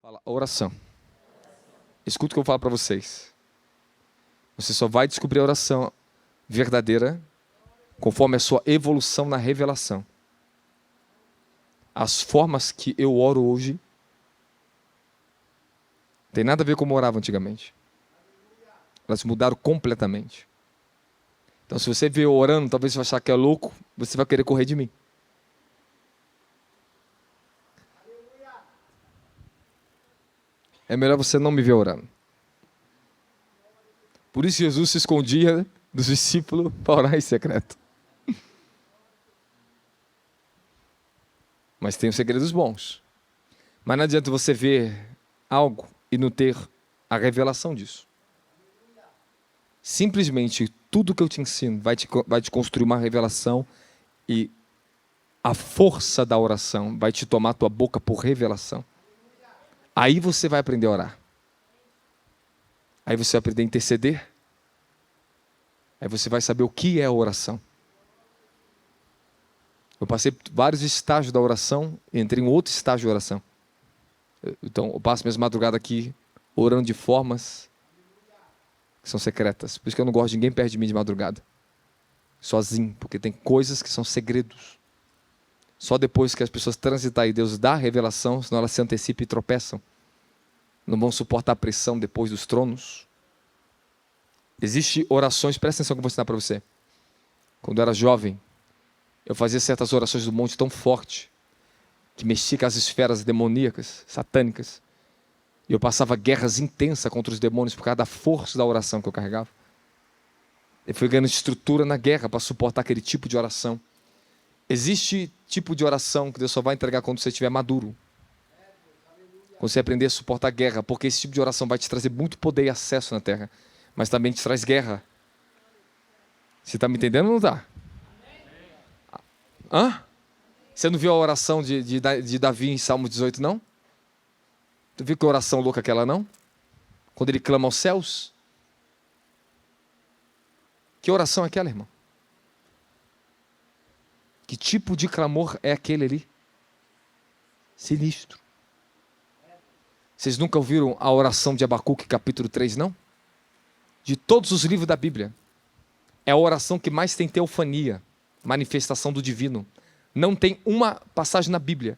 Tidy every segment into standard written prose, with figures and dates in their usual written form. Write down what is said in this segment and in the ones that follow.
Fala, oração. Escuta o que eu falo para vocês. Você só vai descobrir a oração verdadeira conforme a sua evolução na revelação. As formas que eu oro hoje tem nada a ver com como eu orava antigamente. Elas mudaram completamente. Então, se você vê eu orando, talvez você vai achar que é louco, você vai querer correr de mim. É melhor você não me ver orando. Por isso Jesus se escondia dos discípulos para orar em secreto. Mas tem os segredos bons. Mas não adianta você ver algo e não ter a revelação disso. Simplesmente tudo que eu te ensino vai te construir uma revelação, e a força da oração vai te tomar a tua boca por revelação. Aí você vai aprender a orar. Aí você vai aprender a interceder. Aí você vai saber o que é a oração. Eu passei vários estágios da oração e entrei em outro estágio da oração. Então eu passo minhas madrugadas aqui orando de formas que são secretas. Por isso que eu não gosto de ninguém perto de mim de madrugada. Sozinho, porque tem coisas que são segredos. Só depois que as pessoas transitarem e Deus dá a revelação, senão elas se antecipam e tropeçam. Não vão suportar a pressão depois dos tronos. Existem orações, presta atenção que eu vou ensinar para você. Quando eu era jovem, eu fazia certas orações do monte tão forte, que mexia com as esferas demoníacas, satânicas. E eu passava guerras intensas contra os demônios por causa da força da oração que eu carregava. Eu fui ganhando estrutura na guerra para suportar aquele tipo de oração. Existe tipo de oração que Deus só vai entregar quando você estiver maduro. Quando você aprender a suportar a guerra, porque esse tipo de oração vai te trazer muito poder e acesso na terra, mas também te traz guerra. Você está me entendendo ou não está? Hã? Você não viu a oração de Davi em Salmo 18, não? Tu viu que oração louca aquela, não? Quando ele clama aos céus. Que oração é aquela, irmão? Que tipo de clamor é aquele ali? Sinistro. Vocês nunca ouviram a oração de Abacuque, capítulo 3, não? De todos os livros da Bíblia, é a oração que mais tem teofania, manifestação do divino. Não tem uma passagem na Bíblia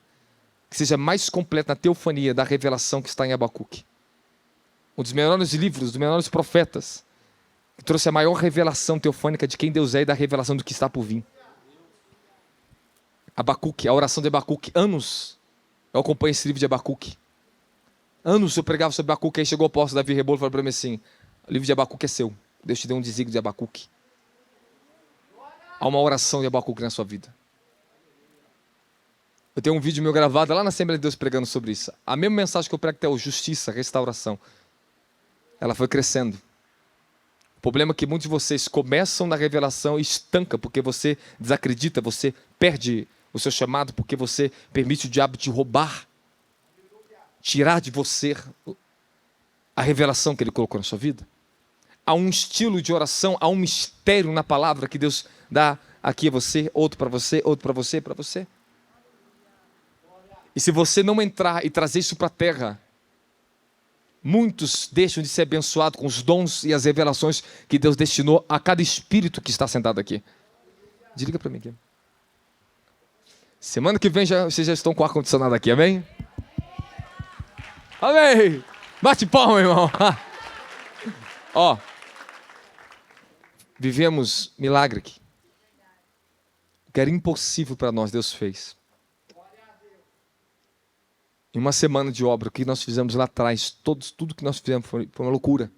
que seja mais completa na teofania da revelação que está em Abacuque. Um dos melhores livros, dos melhores profetas, que trouxe a maior revelação teofânica de quem Deus é e da revelação do que está por vir. Abacuque, a oração de Abacuque, anos eu acompanho esse livro de Abacuque. Anos eu pregava sobre Abacuque, aí chegou o apóstolo Davi Rebolo e falou para mim assim: o livro de Abacuque é seu, Deus te deu um desígnio de Abacuque. Há uma oração de Abacuque na sua vida. Eu tenho um vídeo meu gravado lá na Assembleia de Deus pregando sobre isso. A mesma mensagem que eu prego até hoje, justiça, restauração. Ela foi crescendo. O problema é que muitos de vocês começam na revelação e estanca, porque você desacredita, você perde o seu chamado, porque você permite o diabo te roubar, tirar de você a revelação que ele colocou na sua vida. Há um estilo de oração, há um mistério na palavra que Deus dá aqui a você, outro para você, outro para você, para você. E se você não entrar e trazer isso para a terra, muitos deixam de ser abençoados com os dons e as revelações que Deus destinou a cada espírito que está sentado aqui. Desliga para mim aqui. Semana que vem vocês já estão com o ar-condicionado aqui, amém? Amém! Bate palma, irmão! Ó, vivemos milagre aqui. O que era impossível para nós, Deus fez. Em uma semana de obra, o que nós fizemos lá atrás, tudo que nós fizemos foi uma loucura.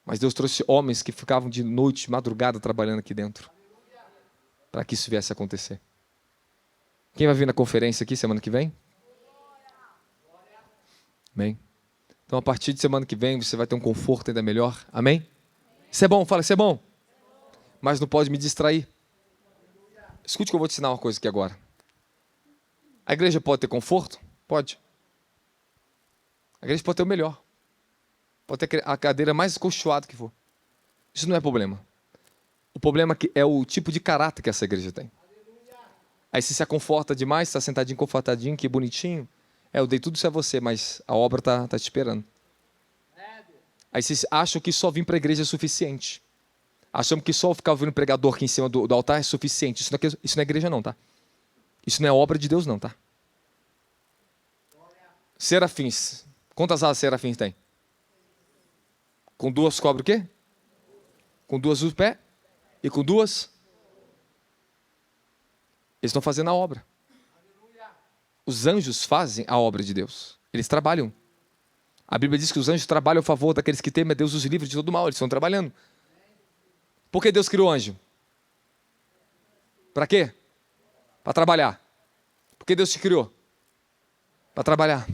Mas Deus trouxe homens que ficavam de noite, de madrugada, trabalhando aqui dentro, para que isso viesse a acontecer. Quem vai vir na conferência aqui semana que vem? Amém? Então, a partir de semana que vem, você vai ter um conforto ainda melhor. Amém? Isso é bom, fala, isso é bom. Mas não pode me distrair. Escute que eu vou te ensinar uma coisa aqui agora. A igreja pode ter conforto? Pode. A igreja pode ter o melhor. Pode ter a cadeira mais acolchoada que for. Isso não é problema. O problema é o tipo de caráter que essa igreja tem. Aí você se aconforta demais, está sentadinho, confortadinho, que bonitinho. Eu dei tudo isso a você, mas a obra tá te esperando. Aí vocês acham que só vir para a igreja é suficiente. Achamos que só ficar ouvindo o pregador aqui em cima do altar é suficiente. Isso não é igreja não, tá? Isso não é obra de Deus não, tá? Serafins. Quantas asas serafins tem? Com duas cobre o quê? Com duas os pés e com duas. Eles estão fazendo a obra. Os anjos fazem a obra de Deus. Eles trabalham. A Bíblia diz que os anjos trabalham a favor daqueles que temem a Deus, os livres de todo mal. Eles estão trabalhando. Por que Deus criou anjo? Para quê? Para trabalhar. Por que Deus te criou? Para trabalhar.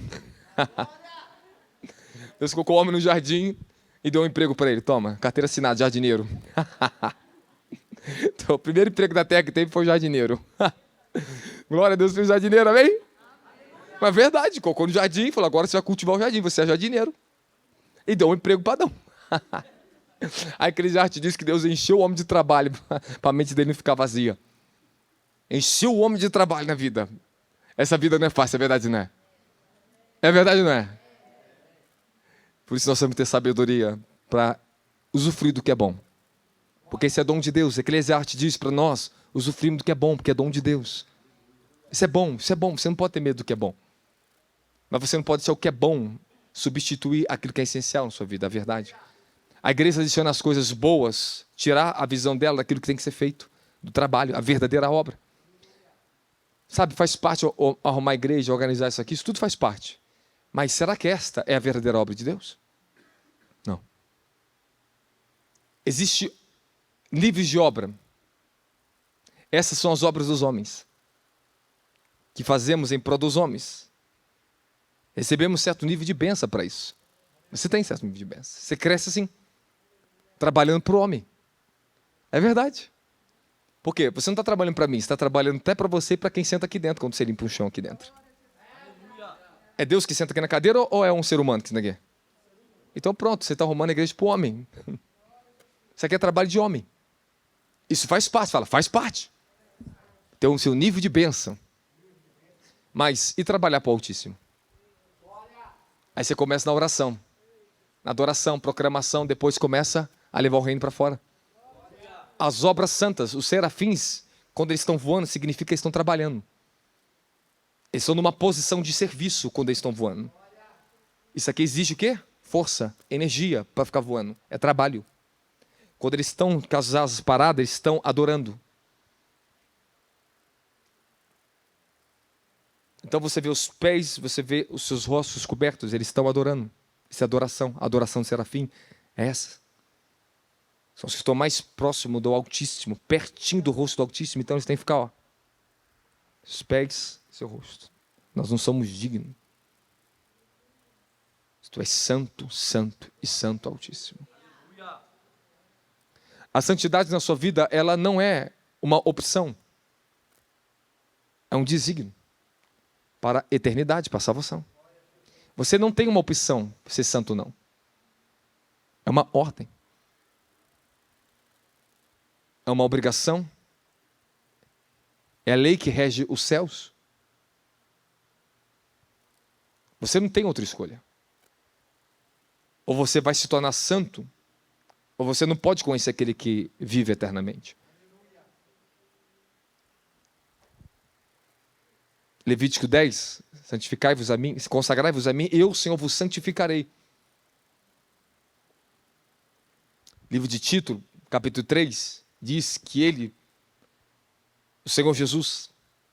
Deus colocou o homem no jardim e deu um emprego para ele. Toma, carteira assinada, jardineiro. Então, o primeiro emprego da terra que teve foi o jardineiro. Glória a Deus pelo jardineiro, amém? Mas é verdade, colocou no jardim e falou, agora você vai cultivar o jardim, você é jardineiro. E deu um emprego para Adão. Aí Eclesiastes diz que Deus encheu o homem de trabalho para a mente dele não ficar vazia. Encheu o homem de trabalho na vida. Essa vida não é fácil, é verdade, não é? É verdade, não é? Por isso nós temos que ter sabedoria para usufruir do que é bom. Porque esse é dom de Deus. Eclesiastes diz para nós, usufruirmos do que é bom, porque é dom de Deus. Isso é bom, isso é bom. Você não pode ter medo do que é bom. Mas você não pode ser o que é bom, substituir aquilo que é essencial na sua vida, a verdade. A igreja adiciona as coisas boas, tirar a visão dela daquilo que tem que ser feito, do trabalho, a verdadeira obra. Sabe, faz parte arrumar a igreja, organizar isso aqui, isso tudo faz parte. Mas será que esta é a verdadeira obra de Deus? Não. Existem níveis de obra. Essas são as obras dos homens, que fazemos em prol dos homens. Recebemos certo nível de bênção para isso. Você tem certo nível de bênção. Você cresce assim, trabalhando para o homem. É verdade. Por quê? Você não está trabalhando para mim, você está trabalhando até para você e para quem senta aqui dentro, quando você limpa o chão aqui dentro. É Deus que senta aqui na cadeira ou é um ser humano que senta aqui? Então pronto, você está arrumando a igreja para o homem. Isso aqui é trabalho de homem. Isso faz parte, fala, faz parte. Tem o seu nível de bênção. Mas, e trabalhar para o Altíssimo? Aí você começa na oração, na adoração, proclamação, depois começa a levar o reino para fora. As obras santas, os serafins, quando eles estão voando, significa que eles estão trabalhando. Eles estão numa posição de serviço quando eles estão voando. Isso aqui exige o quê? Força, energia para ficar voando. É trabalho. Quando eles estão com as asas paradas, eles estão adorando. Então você vê os pés, você vê os seus rostos cobertos, eles estão adorando. Isso é adoração. A adoração de serafim é essa. São os que estão mais próximos do Altíssimo, pertinho do rosto do Altíssimo, então eles têm que ficar, ó. Os pés, seu rosto. Nós não somos dignos. Tu és santo, santo e santo Altíssimo. A santidade na sua vida, ela não é uma opção. É um desígnio para a eternidade, para a salvação. Você não tem uma opção ser santo, não. É uma ordem. É uma obrigação. É a lei que rege os céus. Você não tem outra escolha. Ou você vai se tornar santo, ou você não pode conhecer aquele que vive eternamente. Levítico 10, santificai-vos a mim, consagrai-vos a mim, eu, Senhor, vos santificarei. Livro de Tito, capítulo 3, diz que ele, o Senhor Jesus,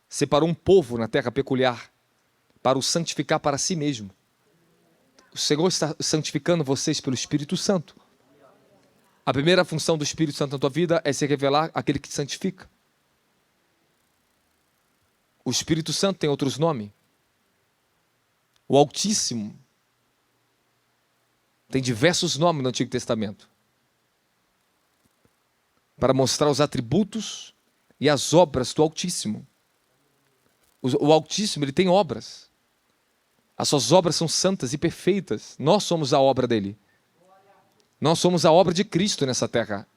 separou um povo na terra peculiar para o santificar para si mesmo. O Senhor está santificando vocês pelo Espírito Santo. A primeira função do Espírito Santo na tua vida é se revelar aquele que te santifica. O Espírito Santo tem outros nomes. O Altíssimo tem diversos nomes no Antigo Testamento para mostrar os atributos e as obras do Altíssimo. O Altíssimo, ele tem obras. As suas obras são santas e perfeitas. Nós somos a obra dele. Nós somos a obra de Cristo nessa terra.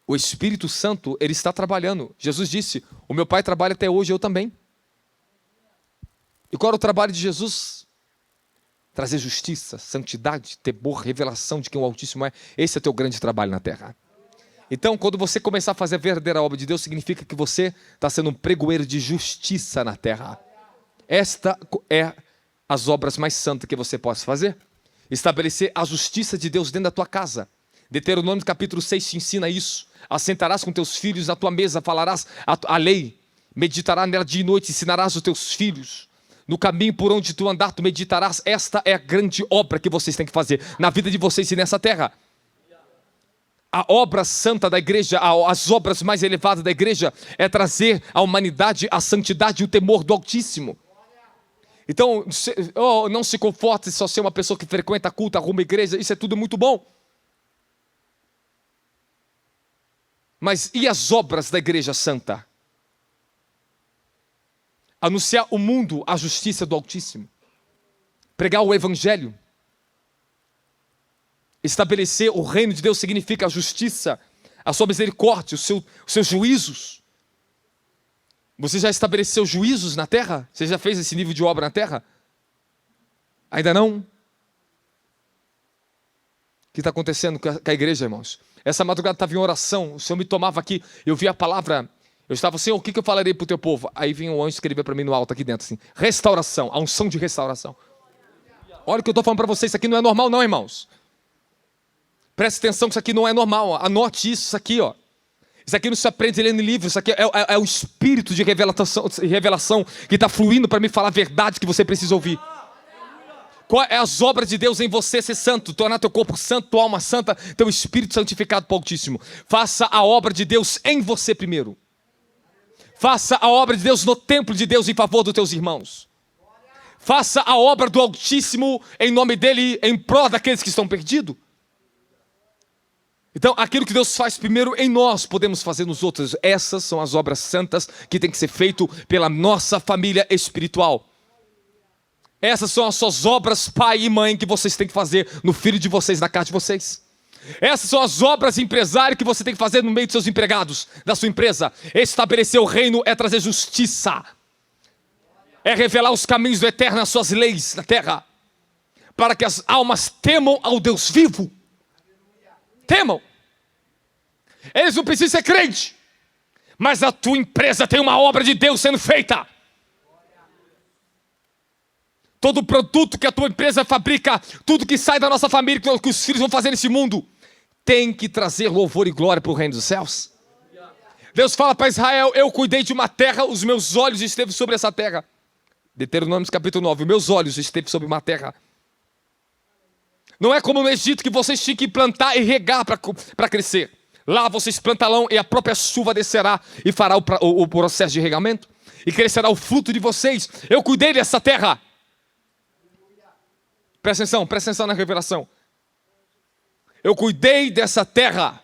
O Espírito Santo, ele está trabalhando. Jesus disse, o meu Pai trabalha até hoje, eu também. E qual era o trabalho de Jesus? Trazer justiça, santidade, temor, revelação de quem o Altíssimo é. Esse é o teu grande trabalho na terra. Então, quando você começar a fazer a verdadeira obra de Deus, significa que você está sendo um pregoeiro de justiça na terra. Esta é as obras mais santas que você possa fazer. Estabelecer a justiça de Deus dentro da tua casa. Deuteronômio capítulo 6 te ensina isso. Assentarás com teus filhos à tua mesa, falarás a lei, meditarás nela dia e noite, ensinarás os teus filhos. No caminho por onde tu andar, tu meditarás. Esta é a grande obra que vocês têm que fazer na vida de vocês e nessa terra. A obra santa da igreja, as obras mais elevadas da igreja é trazer à humanidade a santidade e o temor do Altíssimo. Então, não se conforte só ser uma pessoa que frequenta culto, arruma igreja, isso é tudo muito bom. Mas e as obras da igreja santa? Anunciar ao mundo a justiça do Altíssimo. Pregar o evangelho. Estabelecer o reino de Deus significa a justiça, a sua misericórdia, os seus juízos. Você já estabeleceu juízos na terra? Você já fez esse nível de obra na terra? Ainda não? O que está acontecendo com a igreja, irmãos? Essa madrugada estava em oração, o Senhor me tomava aqui, eu vi a palavra, eu estava assim, o que eu falarei para o teu povo? Aí vinha um anjo escrever para mim no alto aqui dentro, assim, restauração, a unção de restauração. Olha o que eu estou falando para vocês, isso aqui não é normal não, irmãos. Preste atenção que isso aqui não é normal, anote isso aqui, ó. Isso aqui não se aprende lendo livro, isso aqui é o espírito de revelação que está fluindo para me falar a verdade que você precisa ouvir. Qual é as obras de Deus em você ser santo, tornar teu corpo santo, tua alma santa, teu espírito santificado para o Altíssimo. Faça a obra de Deus em você primeiro. Faça a obra de Deus no templo de Deus em favor dos teus irmãos. Faça a obra do Altíssimo em nome dele, em prol daqueles que estão perdidos. Então, aquilo que Deus faz primeiro em nós, podemos fazer nos outros. Essas são as obras santas que tem que ser feito pela nossa família espiritual. Essas são as suas obras, pai e mãe, que vocês têm que fazer no filho de vocês, na casa de vocês. Essas são as obras empresário que você tem que fazer no meio dos seus empregados, da sua empresa. Estabelecer o reino é trazer justiça. É revelar os caminhos do eterno, as suas leis na terra. Para que as almas temam ao Deus vivo. Temam. Eles não precisam ser crente, mas a tua empresa tem uma obra de Deus sendo feita. Todo produto que a tua empresa fabrica, tudo que sai da nossa família, que os filhos vão fazer nesse mundo, tem que trazer louvor e glória para o reino dos céus. Deus fala para Israel, eu cuidei de uma terra, os meus olhos esteve sobre essa terra. Deuteronômio capítulo 9, meus olhos esteve sobre uma terra. Não é como no Egito que vocês tinham que plantar e regar para crescer. Lá vocês plantarão e a própria chuva descerá e fará o processo de regamento. E crescerá o fruto de vocês. Eu cuidei dessa terra. Presta atenção na revelação. Eu cuidei dessa terra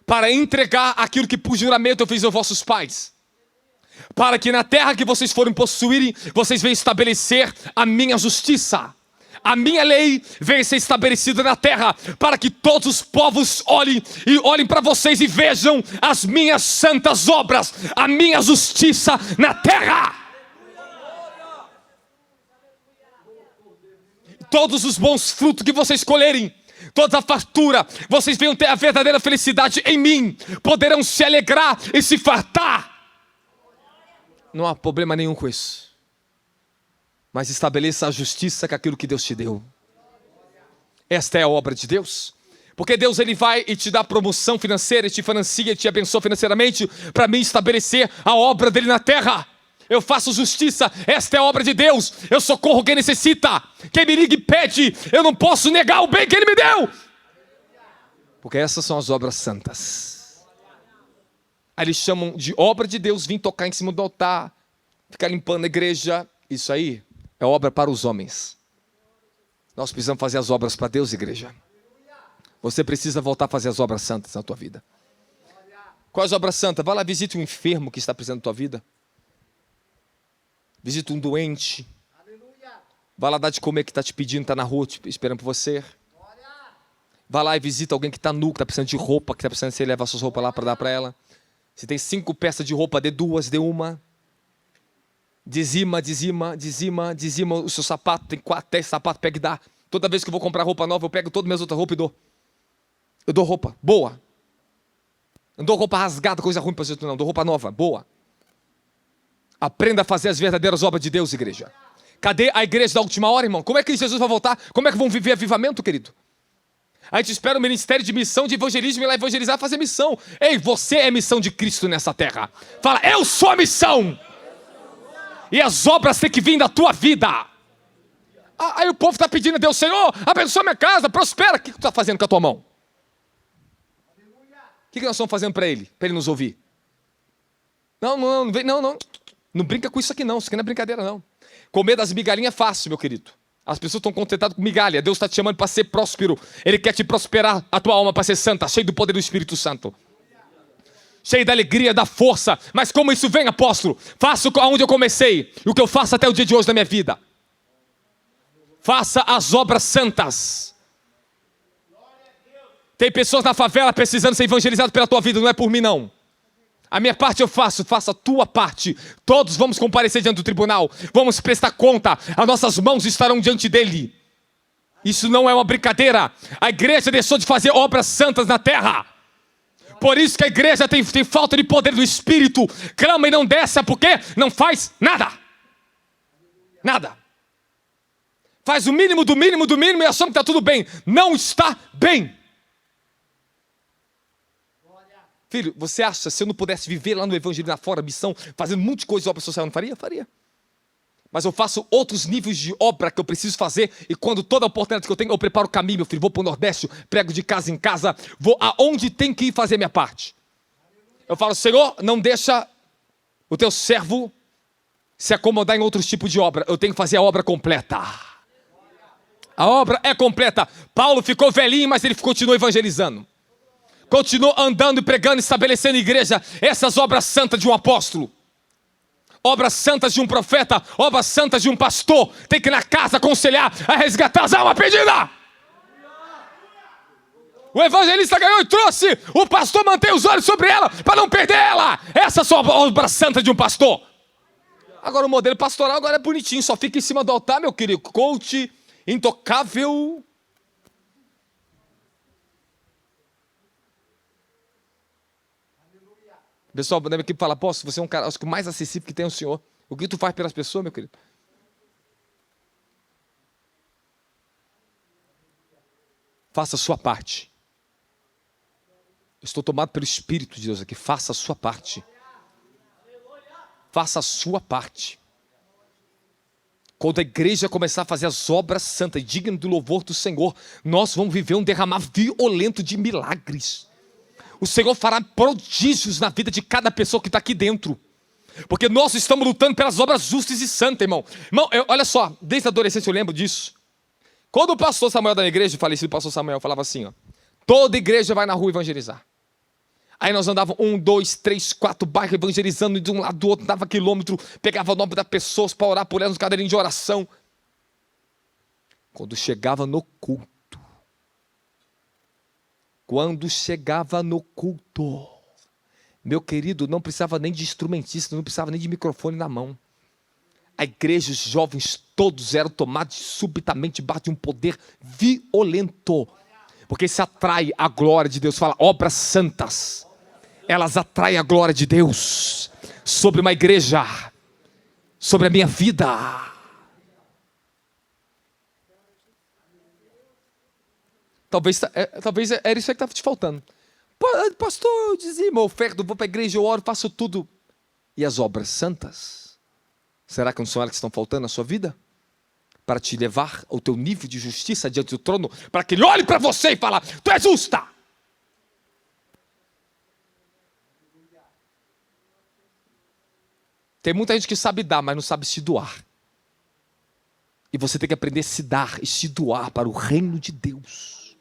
para entregar aquilo que por juramento eu fiz aos vossos pais. Para que na terra que vocês forem possuírem, vocês venham estabelecer a minha justiça. A minha lei veio ser estabelecida na terra, para que todos os povos olhem para vocês e vejam as minhas santas obras, a minha justiça na terra. Todos os bons frutos que vocês colherem, toda a fartura, vocês venham ter a verdadeira felicidade em mim, poderão se alegrar e se fartar. Não há problema nenhum com isso. Mas estabeleça a justiça com aquilo que Deus te deu. Esta é a obra de Deus. Porque Deus ele vai e te dá promoção financeira, te financia, te abençoa financeiramente, para mim estabelecer a obra dele na terra. Eu faço justiça, esta é a obra de Deus. Eu socorro quem necessita. Quem me liga e pede, eu não posso negar o bem que ele me deu. Porque essas são as obras santas. Aí eles chamam de obra de Deus, vir tocar em cima do altar, ficar limpando a igreja. Isso aí é obra para os homens. Nós precisamos fazer as obras para Deus, igreja. Você precisa voltar a fazer as obras santas na tua vida. Quais obras santas? Vai lá, visite um enfermo que está precisando da tua vida. Visita um doente. Vai lá dar de comer que está te pedindo, está na rua esperando por você. Vai lá e visita alguém que está nu, que está precisando de roupa, que está precisando que você levar suas roupas lá para dar para ela. Se tem 5 peças de roupa, dê 2, dê 1. Dizima o seu sapato. Tem 4, 10 sapatos, pega e dá. Toda vez que eu vou comprar roupa nova, eu pego todas as minhas outras roupas e dou. Eu dou roupa boa. Não dou roupa rasgada, coisa ruim para você, não. Dou roupa nova, boa. Aprenda a fazer as verdadeiras obras de Deus, igreja. Cadê a igreja da última hora, irmão? Como é que Jesus vai voltar? Como é que vão viver avivamento, querido? A gente espera o ministério de missão, de evangelismo, ir lá evangelizar, fazer missão. Ei, você é missão de Cristo nessa terra. Fala, eu sou a missão. E as obras têm que vir da tua vida. Aí o povo está pedindo a Deus, Senhor, abençoa minha casa, prospera. O que tu está fazendo com a tua mão? O que nós estamos fazendo para ele nos ouvir? Não brinca com isso aqui não, isso aqui não é brincadeira não. Comer das migalhinhas é fácil, meu querido. As pessoas estão contentadas com migalha. Deus está te chamando para ser próspero. Ele quer te prosperar a tua alma para ser santa, cheio do poder do Espírito Santo. Cheio da alegria, da força. Mas como isso vem, apóstolo? Faço aonde eu comecei. E o que eu faço até o dia de hoje da minha vida. Faça as obras santas. Tem pessoas na favela precisando ser evangelizadas pela tua vida. Não é por mim, não. A minha parte eu faço, faça a tua parte. Todos vamos comparecer diante do tribunal. Vamos prestar conta. As nossas mãos estarão diante dele. Isso não é uma brincadeira. A igreja deixou de fazer obras santas na terra. Por isso que a igreja tem falta de poder do Espírito. Clama e não desce, porque não faz nada. Nada. Faz o mínimo do mínimo do mínimo e achando que está tudo bem. Não está bem. Filho, você acha, se eu não pudesse viver lá no Evangelho, lá fora, missão, fazendo um monte de coisa de obra social, eu não faria? Faria. Mas eu faço outros níveis de obra que eu preciso fazer, e quando toda a oportunidade que eu tenho, eu preparo o caminho, meu filho, vou para o Nordeste, prego de casa em casa, vou aonde tem que ir fazer minha parte. Eu falo, Senhor, não deixa o teu servo se acomodar em outros tipos de obra, eu tenho que fazer a obra completa. A obra é completa. Paulo ficou velhinho, mas ele continuou evangelizando. Continuou andando e pregando, estabelecendo igreja. Essas obras santas de um apóstolo, obras santas de um profeta, obras santas de um pastor, tem que ir na casa aconselhar a resgatar as almas perdidas. O evangelista ganhou e trouxe, o pastor mantém os olhos sobre ela para não perder ela. Essas são obras santas de um pastor. Agora o modelo pastoral agora é bonitinho, só fica em cima do altar, meu querido. Coach, intocável. Pessoal, da minha equipe fala, apóstolo, você é um cara, acho que o mais acessível que tem é o senhor. O que tu faz pelas pessoas, meu querido? Faça a sua parte. Eu estou tomado pelo Espírito de Deus aqui. Faça a sua parte. Faça a sua parte. Quando a igreja começar a fazer as obras santas e dignas do louvor do Senhor, nós vamos viver um derramar violento de milagres. O Senhor fará prodígios na vida de cada pessoa que está aqui dentro. Porque nós estamos lutando pelas obras justas e santas, irmão. Irmão, olha só, desde a adolescência eu lembro disso. Quando o pastor Samuel da igreja, o falecido pastor Samuel, falava assim, ó, toda igreja vai na rua evangelizar. Aí nós andávamos 1, 2, 3, 4 bairros evangelizando de um lado do outro, dava quilômetro, pegava o nome das pessoas para orar por elas nos cadeirinhos de oração. Quando chegava no culto, meu querido, não precisava nem de instrumentista, não precisava nem de microfone na mão. A igreja, os jovens, todos eram tomados subitamente debaixo de um poder violento. Porque se atrai a glória de Deus, fala obras santas. Elas atraem a glória de Deus sobre uma igreja, sobre a minha vida. Talvez era isso aí que estava te faltando. Pastor, eu dizimo, eu oferto, vou para a igreja, eu oro, faço tudo. E as obras santas? Será que não são elas que estão faltando na sua vida? Para te levar ao teu nível de justiça diante do trono, para que ele olhe para você e fale, tu és justa. Tem muita gente que sabe dar, mas não sabe se doar. E você tem que aprender a se dar e se doar para o reino de Deus.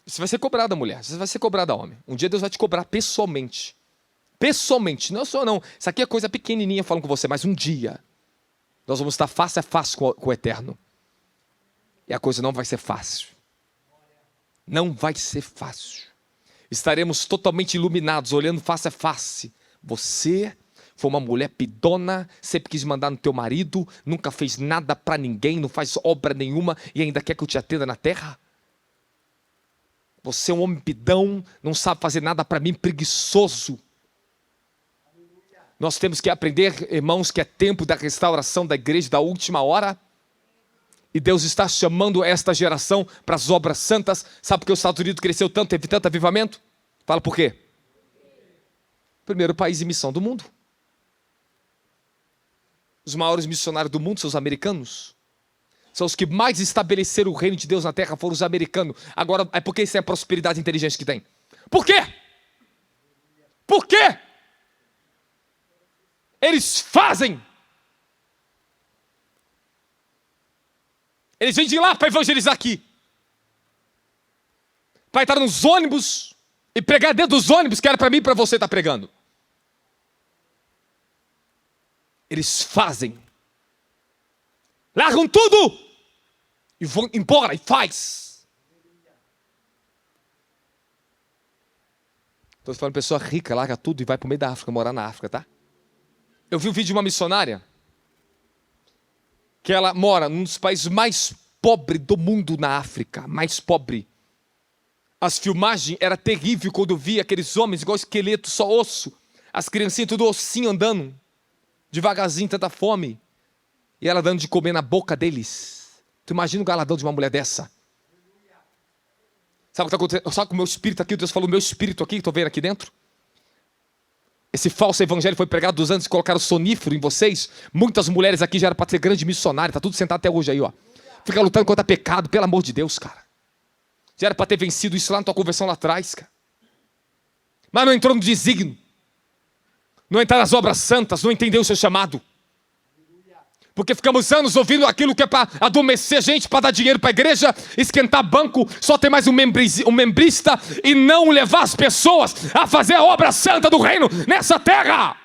Você vai ser cobrada, mulher. Você vai ser cobrada, homem. Um dia Deus vai te cobrar pessoalmente. Pessoalmente. Não só não. Isso aqui é coisa pequenininha falando com você. Mas um dia nós vamos estar face a face com o Eterno. E a coisa não vai ser fácil. Não vai ser fácil. Estaremos totalmente iluminados, olhando face a face. Você foi uma mulher pidona, sempre quis mandar no teu marido, nunca fez nada para ninguém, não faz obra nenhuma e ainda quer que eu te atenda na terra? Você é um homem pidão, não sabe fazer nada para mim, preguiçoso. Nós temos que aprender, irmãos, que é tempo da restauração da igreja da última hora. E Deus está chamando esta geração para as obras santas. Sabe por que os Estados Unidos cresceu tanto, teve tanto avivamento? Fala por quê? Primeiro país em missão do mundo. Os maiores missionários do mundo são os americanos. São os que mais estabeleceram o reino de Deus na terra, foram os americanos. Agora, é porque isso é a prosperidade inteligente que tem. Por quê? Por quê? Eles fazem. Eles vêm de lá para evangelizar aqui. Para entrar nos ônibus e pregar dentro dos ônibus que era para mim e para você estar pregando. Eles fazem. Largam tudo e vão embora e faz. Estou falando pessoa rica, larga tudo e vai para o meio da África, morar na África, tá? Eu vi um vídeo de uma missionária que ela mora num dos países mais pobres do mundo na África, mais pobre. As filmagens eram terríveis quando eu via aqueles homens igual esqueleto, só osso. As criancinhas tudo ossinho andando, devagarzinho, tanta fome. E ela dando de comer na boca deles. Tu imagina o galadão de uma mulher dessa? Sabe o que está acontecendo? Sabe que o meu espírito aqui, Deus falou, o meu espírito aqui, que estou vendo aqui dentro? Esse falso evangelho foi pregado 2 anos e colocaram sonífero em vocês. Muitas mulheres aqui já eram para ser grande missionária. Está tudo sentado até hoje aí, ó. Fica lutando contra pecado, pelo amor de Deus, cara. Já era para ter vencido isso lá na tua conversão lá atrás, cara. Mas não entrou no desígnio. Não entrou nas obras santas, não entendeu o seu chamado. Porque ficamos anos ouvindo aquilo que é para adormecer gente, para dar dinheiro para a igreja, esquentar banco, só tem mais um membrista e não levar as pessoas a fazer a obra santa do reino nessa terra.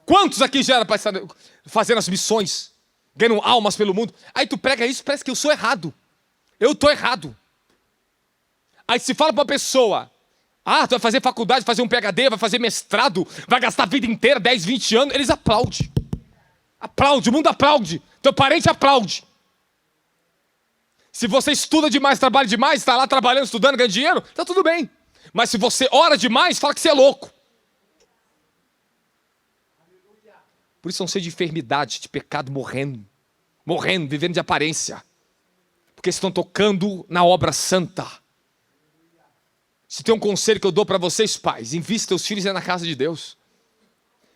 Quantos aqui já era para estar fazendo as missões, ganhando almas pelo mundo? Aí tu prega isso, parece que eu sou errado. Eu estou errado. Aí se fala para uma pessoa... tu vai fazer faculdade, fazer um PhD, vai fazer mestrado, vai gastar a vida inteira, 10, 20 anos. Eles aplaudem. Aplaude, o mundo aplaude. Teu parente aplaude. Se você estuda demais, trabalha demais, está lá trabalhando, estudando, ganhando dinheiro, está tudo bem. Mas se você ora demais, fala que você é louco. Por isso são cheios de enfermidade, de pecado, morrendo, vivendo de aparência. Porque estão tocando na obra santa. Se tem um conselho que eu dou para vocês, pais, invista seus filhos na casa de Deus.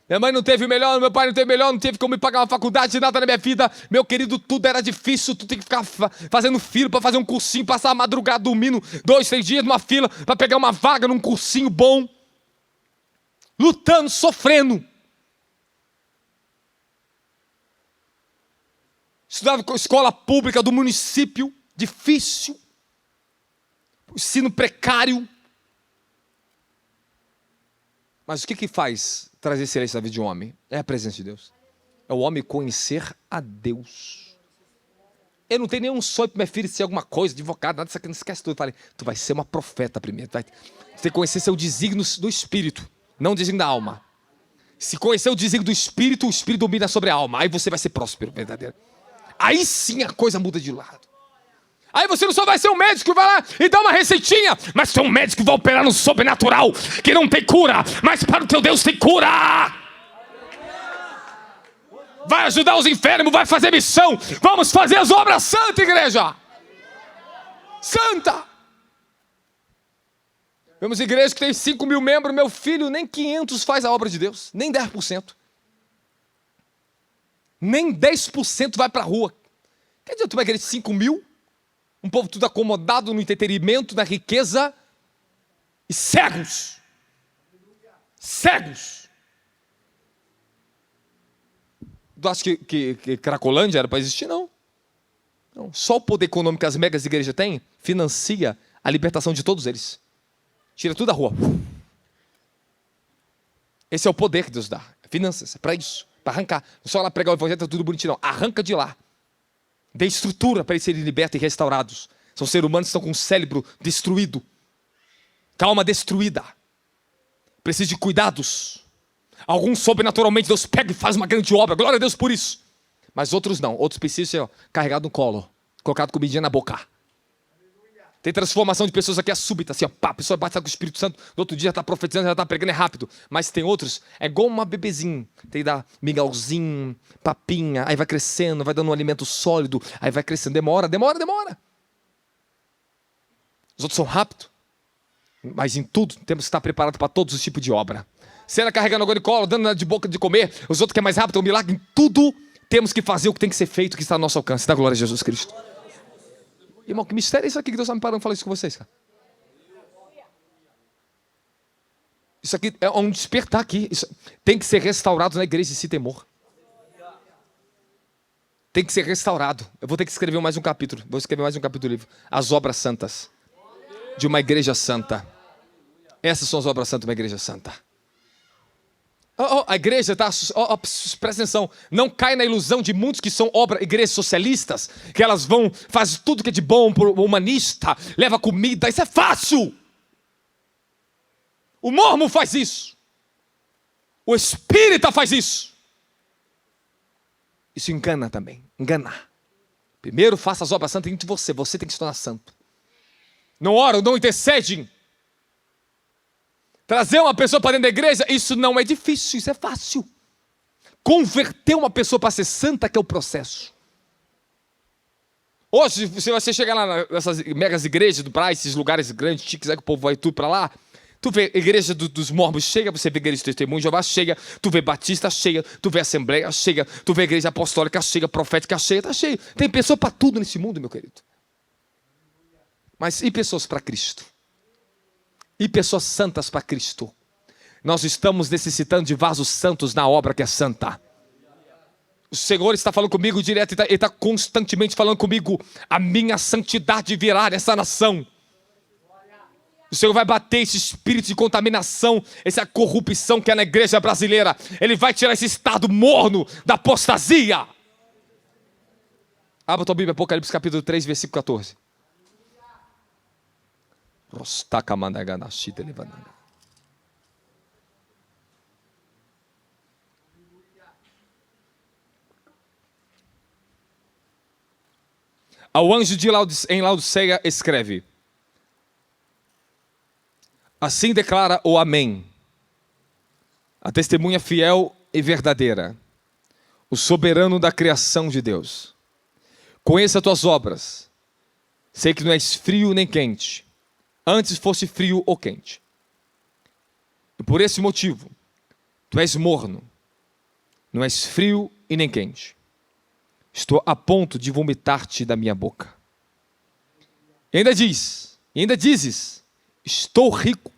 Minha mãe não teve o melhor, meu pai não teve o melhor, não teve como me pagar uma faculdade, nada na minha vida. Meu querido, tudo era difícil, tu tem que ficar fazendo fila para fazer um cursinho, passar a madrugada dormindo 2, 3 dias numa fila para pegar uma vaga num cursinho bom. Lutando, sofrendo. Estudava com escola pública do município, difícil. Ensino precário. Mas o que faz trazer excelência na vida de um homem? É a presença de Deus. É o homem conhecer a Deus. Eu não tenho nenhum sonho para minha filha ser alguma coisa, advogado, nada disso aqui, não esquece tudo. Eu falei, tu vai ser uma profeta primeiro. Tu tem que conhecer seu desígnio do Espírito, não o desígnio da alma. Se conhecer o desígnio do Espírito, o Espírito domina sobre a alma. Aí você vai ser próspero, verdadeiro. Aí sim a coisa muda de lado. Aí você não só vai ser um médico que vai lá e dá uma receitinha, mas você é um médico que vai operar no sobrenatural, que não tem cura, mas para o teu Deus tem cura. Vai ajudar os enfermos, vai fazer missão. Vamos fazer as obras santas, igreja. Santa. Vemos igreja que tem 5.000 membros, meu filho, nem 500 faz a obra de Deus, nem 10%. Nem 10% vai para a rua. Quer dizer, tu vai igreja de 5.000? Um povo tudo acomodado no entretenimento, na riqueza. E cegos. Cegos. Tu acha que Cracolândia era para existir? Não. Não. Só o poder econômico que as megas igrejas têm financia a libertação de todos eles. Tira tudo da rua. Esse é o poder que Deus dá. Finanças, é para isso. Para arrancar. Não só lá pregar o evangelho, tá tudo bonitinho, não. Arranca de lá. Dê estrutura para eles serem libertos e restaurados. São seres humanos que estão com o cérebro destruído. Calma destruída. precisa de cuidados. Alguns sobrenaturalmente Deus pega e faz uma grande obra, glória a Deus por isso. Mas outros não, outros precisam ser carregados no colo, colocado comidinha na boca. Tem transformação de pessoas aqui, é súbita, assim, ó, pá, a pessoa bate com o Espírito Santo, no outro dia já está profetizando, já está pregando, é rápido. Mas tem outros, é igual uma bebezinho, tem que dar mingauzinho, papinha, aí vai crescendo, vai dando um alimento sólido, aí vai crescendo, demora. Os outros são rápidos, mas em tudo temos que estar preparados para todos os tipos de obra. Se ela carregando agora de colo, dando de boca de comer, os outros que é mais rápido, é um milagre, em tudo temos que fazer o que tem que ser feito, que está ao nosso alcance. Dá glória a Jesus Cristo. Irmão, que mistério é isso aqui que Deus está me parando falar isso com vocês, cara? Isso aqui é um despertar aqui. Isso tem que ser restaurado na igreja esse temor. Tem que ser restaurado. Eu vou ter que escrever mais um capítulo. Vou escrever mais um capítulo do livro. As obras santas de uma igreja santa. Essas são as obras santas de uma igreja santa. A igreja está... presta atenção. Não cai na ilusão de muitos que são igrejas socialistas, que elas vão, fazem tudo que é de bom para o humanista, leva comida, isso é fácil. O mormon faz isso. O espírita faz isso. Isso engana também. Engana. Primeiro faça as obras santas entre você. Você tem que se tornar santo. Não oram, não intercedem. Trazer uma pessoa para dentro da igreja, isso não é difícil, isso é fácil. Converter uma pessoa para ser santa que é o processo. Hoje, se você chegar lá nessas megas igrejas do praia, esses lugares grandes, chiques, que o povo vai tudo para lá, tu vê a igreja dos mormons chega, você vê a igreja do testemunho de Jeová chega, tu vê batista chega, tu vê assembleia chega, tu vê a igreja apostólica chega, profética chega, tá cheio. Tem pessoa para tudo nesse mundo, meu querido. Mas e pessoas para Cristo? E pessoas santas para Cristo? Nós estamos necessitando de vasos santos na obra que é santa. O Senhor está falando comigo direto, Ele está constantemente falando comigo. A minha santidade virá nessa nação. O Senhor vai bater esse espírito de contaminação, essa corrupção que é na igreja brasileira. Ele vai tirar esse estado morno da apostasia. Abra tua Bíblia, Apocalipse capítulo 3, versículo 14. Ao anjo de em Laodiceia escreve: assim declara o Amém, a testemunha fiel e verdadeira, o soberano da criação de Deus. Conheça as tuas obras, sei que não és frio nem quente, antes fosse frio ou quente. E por esse motivo, tu és morno, não és frio e nem quente. Estou a ponto de vomitar-te da minha boca. E ainda dizes, estou rico,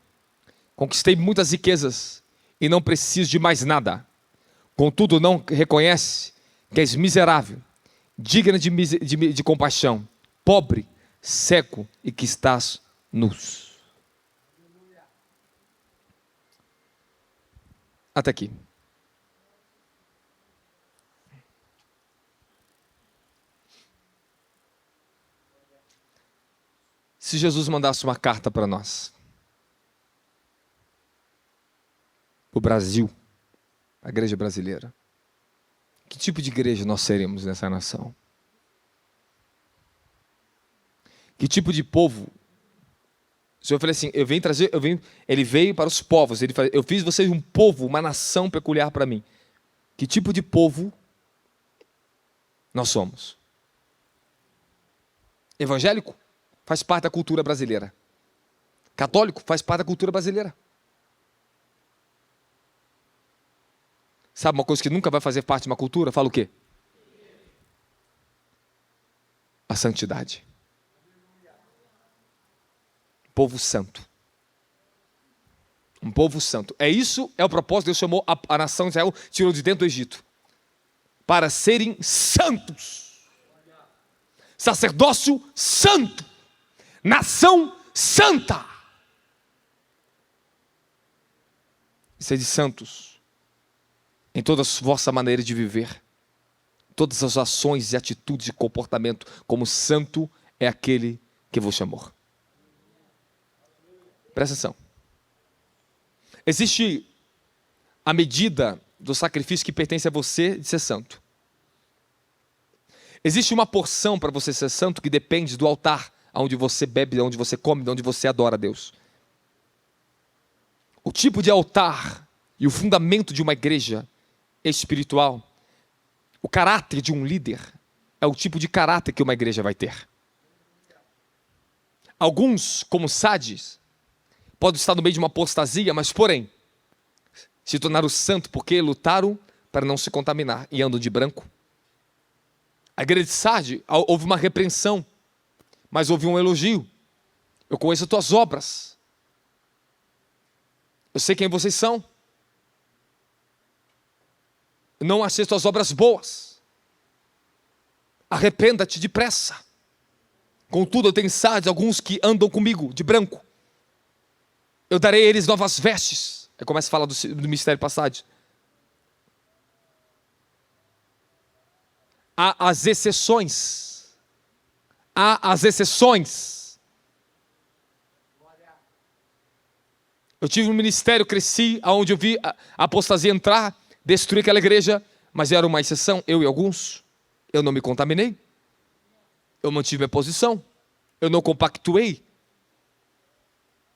conquistei muitas riquezas e não preciso de mais nada. Contudo, não reconhece que és miserável, digna de compaixão, pobre, cego e que estás nus. Até aqui. Se Jesus mandasse uma carta para nós, o Brasil, a igreja brasileira, que tipo de igreja nós seremos nessa nação? Que tipo de povo? O Senhor falou assim, ele veio para os povos, ele falou, eu fiz vocês um povo, uma nação peculiar para mim. Que tipo de povo nós somos? Evangélico? Faz parte da cultura brasileira. Católico? Faz parte da cultura brasileira. Sabe uma coisa que nunca vai fazer parte de uma cultura? Fala o quê? A santidade. Povo santo. Um povo santo. É o propósito. Deus chamou a nação de Israel, tirou de dentro do Egito. Para serem santos. Sacerdócio santo. Nação santa. Sede santos em toda a vossa maneira de viver, todas as ações e atitudes e comportamento, como santo é aquele que vos chamou. Presta atenção. Existe a medida do sacrifício que pertence a você de ser santo. Existe uma porção para você ser santo que depende do altar, onde você bebe, onde você come, onde você adora a Deus. O tipo de altar e o fundamento de uma igreja espiritual, o caráter de um líder, é o tipo de caráter que uma igreja vai ter. Alguns, como Sardes, podem estar no meio de uma apostasia, mas porém, se tornaram santos porque lutaram para não se contaminar e andam de branco. A igreja de Sardes, houve uma repreensão, mas houve um elogio. Eu conheço as tuas obras. Eu sei quem vocês são. Eu não achei as tuas obras boas. Arrependa-te depressa. Contudo, eu tenho em Sardes alguns que andam comigo de branco. Eu darei a eles novas vestes. Aí começa a falar do mistério passado. Há as exceções. Há as exceções. Eu tive um ministério, cresci, onde eu vi a apostasia entrar, destruir aquela igreja, mas era uma exceção, eu e alguns. Eu não me contaminei. Eu mantive minha posição. Eu não compactuei.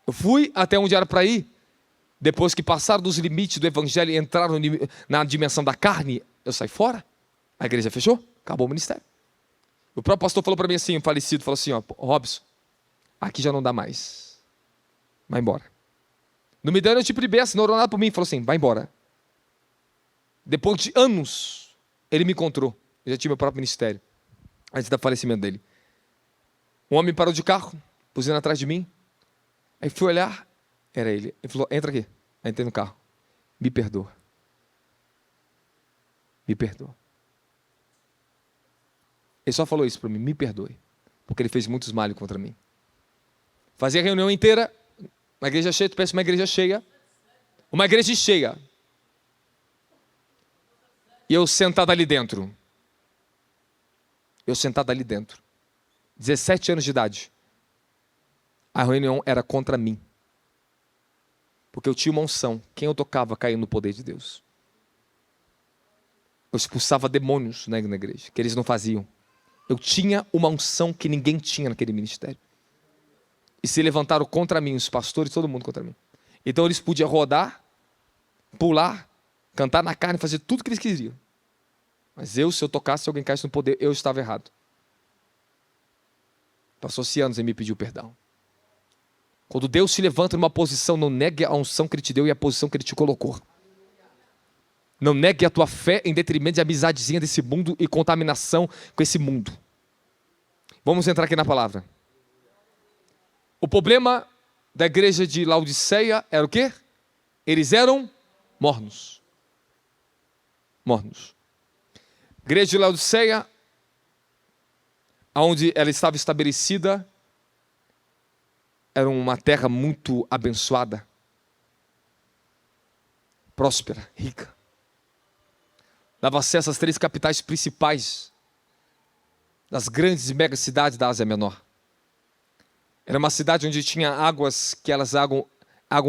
Eu fui até onde era para ir. Depois que passaram dos limites do evangelho e entraram na dimensão da carne, eu saí fora. A igreja fechou, acabou o ministério. O próprio pastor falou para mim assim, o falecido, falou assim, ó, Robson, aqui já não dá mais. Vai embora. Não me deu tipo de bênção, não orou nada por mim, falou assim, vai embora. Depois de anos, ele me encontrou. Eu já tinha meu próprio ministério, antes do falecimento dele. Um homem parou de carro, buzina atrás de mim. Aí fui olhar, era ele. Ele falou, entra aqui. Aí entrei no carro. Me perdoa. Me perdoa. Ele só falou isso para mim, me perdoe. Porque ele fez muitos males contra mim. Fazia a reunião inteira, uma igreja cheia, tu pensa uma igreja cheia. Uma igreja cheia. E eu sentado ali dentro. 17 anos de idade. A reunião era contra mim. Porque eu tinha uma unção. Quem eu tocava caía no poder de Deus. Eu expulsava demônios na igreja, que eles não faziam. Eu tinha uma unção que ninguém tinha naquele ministério. E se levantaram contra mim, os pastores, todo mundo contra mim. Então eles podiam rodar, pular, cantar na carne, fazer tudo que eles queriam. Mas se eu tocasse, se alguém caísse no poder, eu estava errado. Passou-se anos e me pediu perdão. Quando Deus se levanta numa posição, não negue a unção que Ele te deu e a posição que Ele te colocou. Não negue a tua fé em detrimento de amizadezinha desse mundo e contaminação com esse mundo. Vamos entrar aqui na palavra. O problema da igreja de Laodiceia era o quê? Eles eram mornos. Mornos. Igreja de Laodiceia, onde ela estava estabelecida, era uma terra muito abençoada, próspera, rica. Dava acesso às 3 capitais principais das grandes e mega cidades da Ásia Menor. Era uma cidade onde tinha águas, que elas água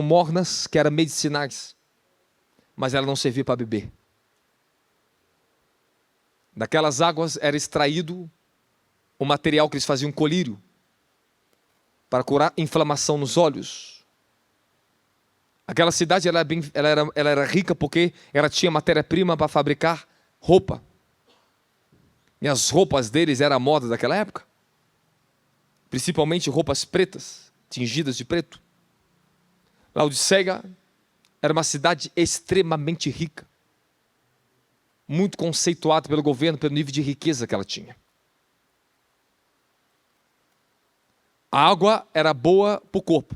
mornas, que eram medicinais, mas ela não servia para beber. Daquelas águas era extraído o material que eles faziam colírio, para curar inflamação nos olhos. Aquela cidade ela era rica porque ela tinha matéria-prima para fabricar roupa. E as roupas deles eram a moda daquela época. Principalmente roupas pretas, tingidas de preto. Laodiceia era uma cidade extremamente rica. Muito conceituada pelo governo, pelo nível de riqueza que ela tinha. A água era boa para o corpo,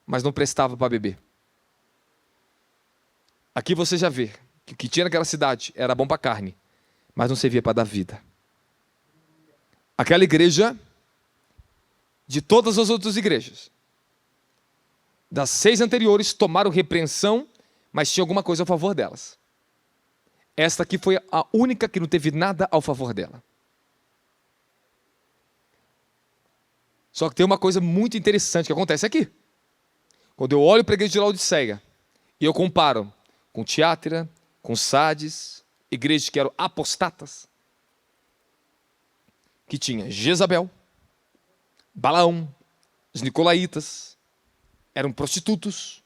mas não prestava para beber. Aqui você já vê que o que tinha naquela cidade era bom para a carne, mas não servia para dar vida. Aquela igreja, de todas as outras igrejas, das 6 anteriores, tomaram repreensão, mas tinha alguma coisa a favor delas. Esta aqui foi a única que não teve nada ao favor dela. Só que tem uma coisa muito interessante que acontece aqui. Quando eu olho para a igreja de Laodiceia, E eu comparo com Tiátira, com Sardes, igrejas que eram apostatas, que tinha Jezabel, Balaão, os nicolaítas, eram prostitutos.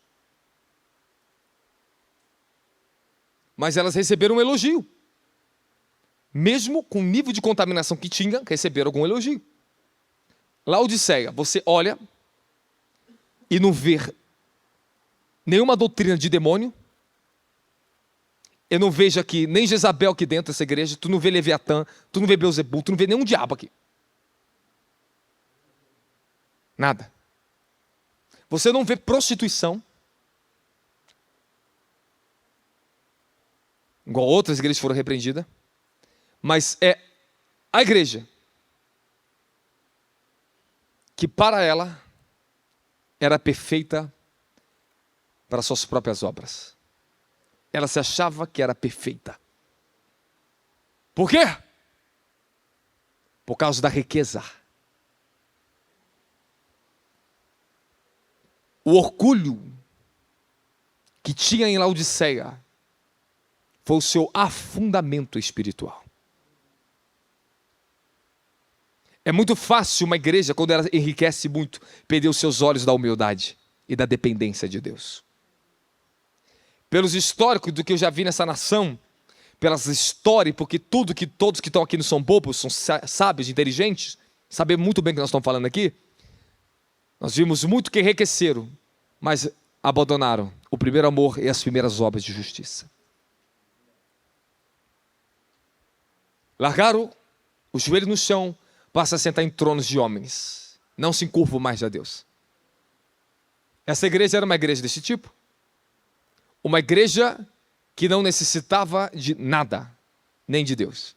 Mas elas receberam um elogio. Mesmo com o nível de contaminação que tinha, receberam algum elogio. Laodiceia, você olha e não vê nenhuma doutrina de demônio. Eu não vejo aqui nem Jezabel aqui dentro dessa igreja. Tu não vê Leviatã, tu não vê Beelzebul, tu não vê nenhum diabo aqui. Nada. Você não vê prostituição. Igual outras igrejas foram repreendidas. Mas é a igreja que para ela era perfeita para suas próprias obras. Ela se achava que era perfeita. Por quê? Por causa da riqueza. O orgulho que tinha em Laodiceia foi o seu afundamento espiritual. É muito fácil uma igreja, quando ela enriquece muito, perder os seus olhos da humildade e da dependência de Deus. Pelos históricos do que eu já vi nessa nação, pelas histórias, porque tudo que todos que estão aqui não são bobos, são sábios, inteligentes, sabem muito bem o que nós estamos falando aqui. Nós vimos muito que enriqueceram, mas abandonaram o primeiro amor e as primeiras obras de justiça. Largaram o joelho no chão, passa a sentar em tronos de homens. Não se encurvam mais a Deus. Essa igreja era uma igreja desse tipo. Uma igreja que não necessitava de nada, nem de Deus.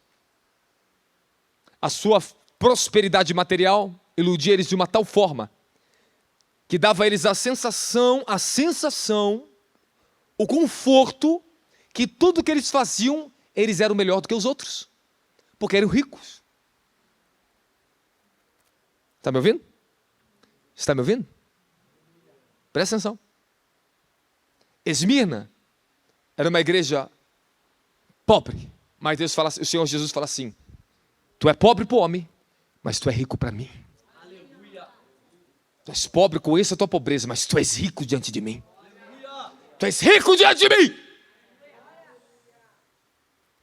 A sua prosperidade material iludia eles de uma tal forma que dava a eles a sensação, o conforto, que tudo que eles faziam, eles eram melhor do que os outros, porque eram ricos. Está me ouvindo? Está me ouvindo? Presta atenção. Esmirna era uma igreja pobre, mas Deus fala, o Senhor Jesus fala assim: tu é pobre para o homem, mas tu é rico para mim. Aleluia. Tu és pobre, conheço a tua pobreza, mas tu és rico diante de mim. Aleluia. Tu és rico diante de mim.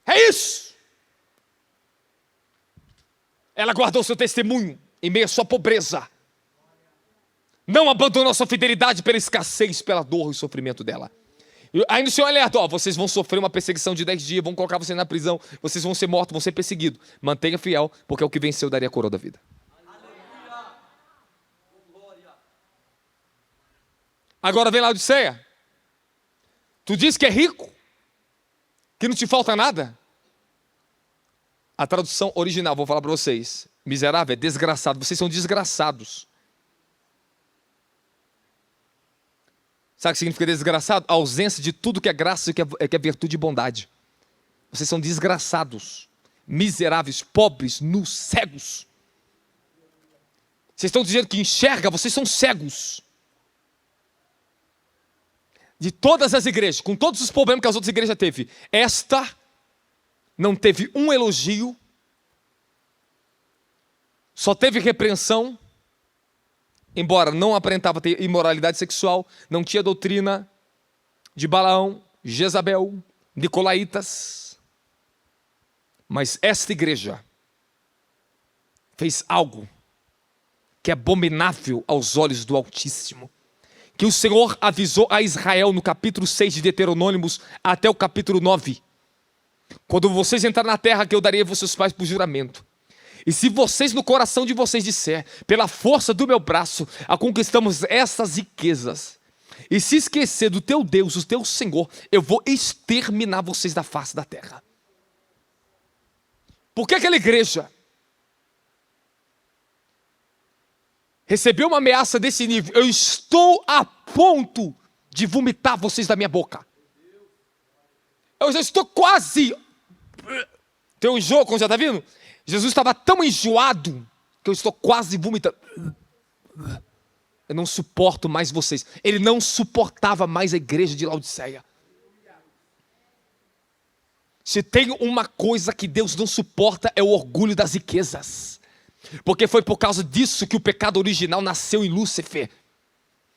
É isso. Ela guardou seu testemunho em meio à sua pobreza. Não abandonou sua fidelidade pela escassez, pela dor e sofrimento dela. E aí no Senhor alerta, vocês vão sofrer uma perseguição de 10 dias, vão colocar você na prisão, vocês vão ser mortos, vão ser perseguidos. Mantenha fiel, porque é o que venceu daria a coroa da vida. Agora vem Laodiceia. Tu diz que é rico, que não te falta nada. A tradução original, vou falar para vocês, miserável é desgraçado, vocês são desgraçados. Sabe o que significa desgraçado? A ausência de tudo que é graça e que é virtude e bondade. Vocês são desgraçados, miseráveis, pobres, nus, cegos. Vocês estão dizendo que enxerga, vocês são cegos. De todas as igrejas, com todos os problemas que as outras igrejas teve, esta não teve um elogio, só teve repreensão. Embora não aparentava ter imoralidade sexual, não tinha doutrina de Balaão, Jezabel, Nicolaitas. Mas esta igreja fez algo que é abominável aos olhos do Altíssimo, que o Senhor avisou a Israel no capítulo 6 de Deuteronômios até o capítulo 9. Quando vocês entrarem na terra que eu darei a vossos pais por juramento, e se vocês no coração de vocês disser, pela força do meu braço, conquistamos essas riquezas, e se esquecer do teu Deus, o teu Senhor, eu vou exterminar vocês da face da terra. Por que aquela igreja recebeu uma ameaça desse nível? Eu estou a ponto de vomitar vocês da minha boca. Eu já estou quase... Tem um enjoo, como já está vindo? Jesus estava tão enjoado que eu estou quase vomitando. Eu não suporto mais vocês. Ele não suportava mais a igreja de Laodiceia. Se tem uma coisa que Deus não suporta, é o orgulho das riquezas. Porque foi por causa disso que o pecado original nasceu em Lúcifer.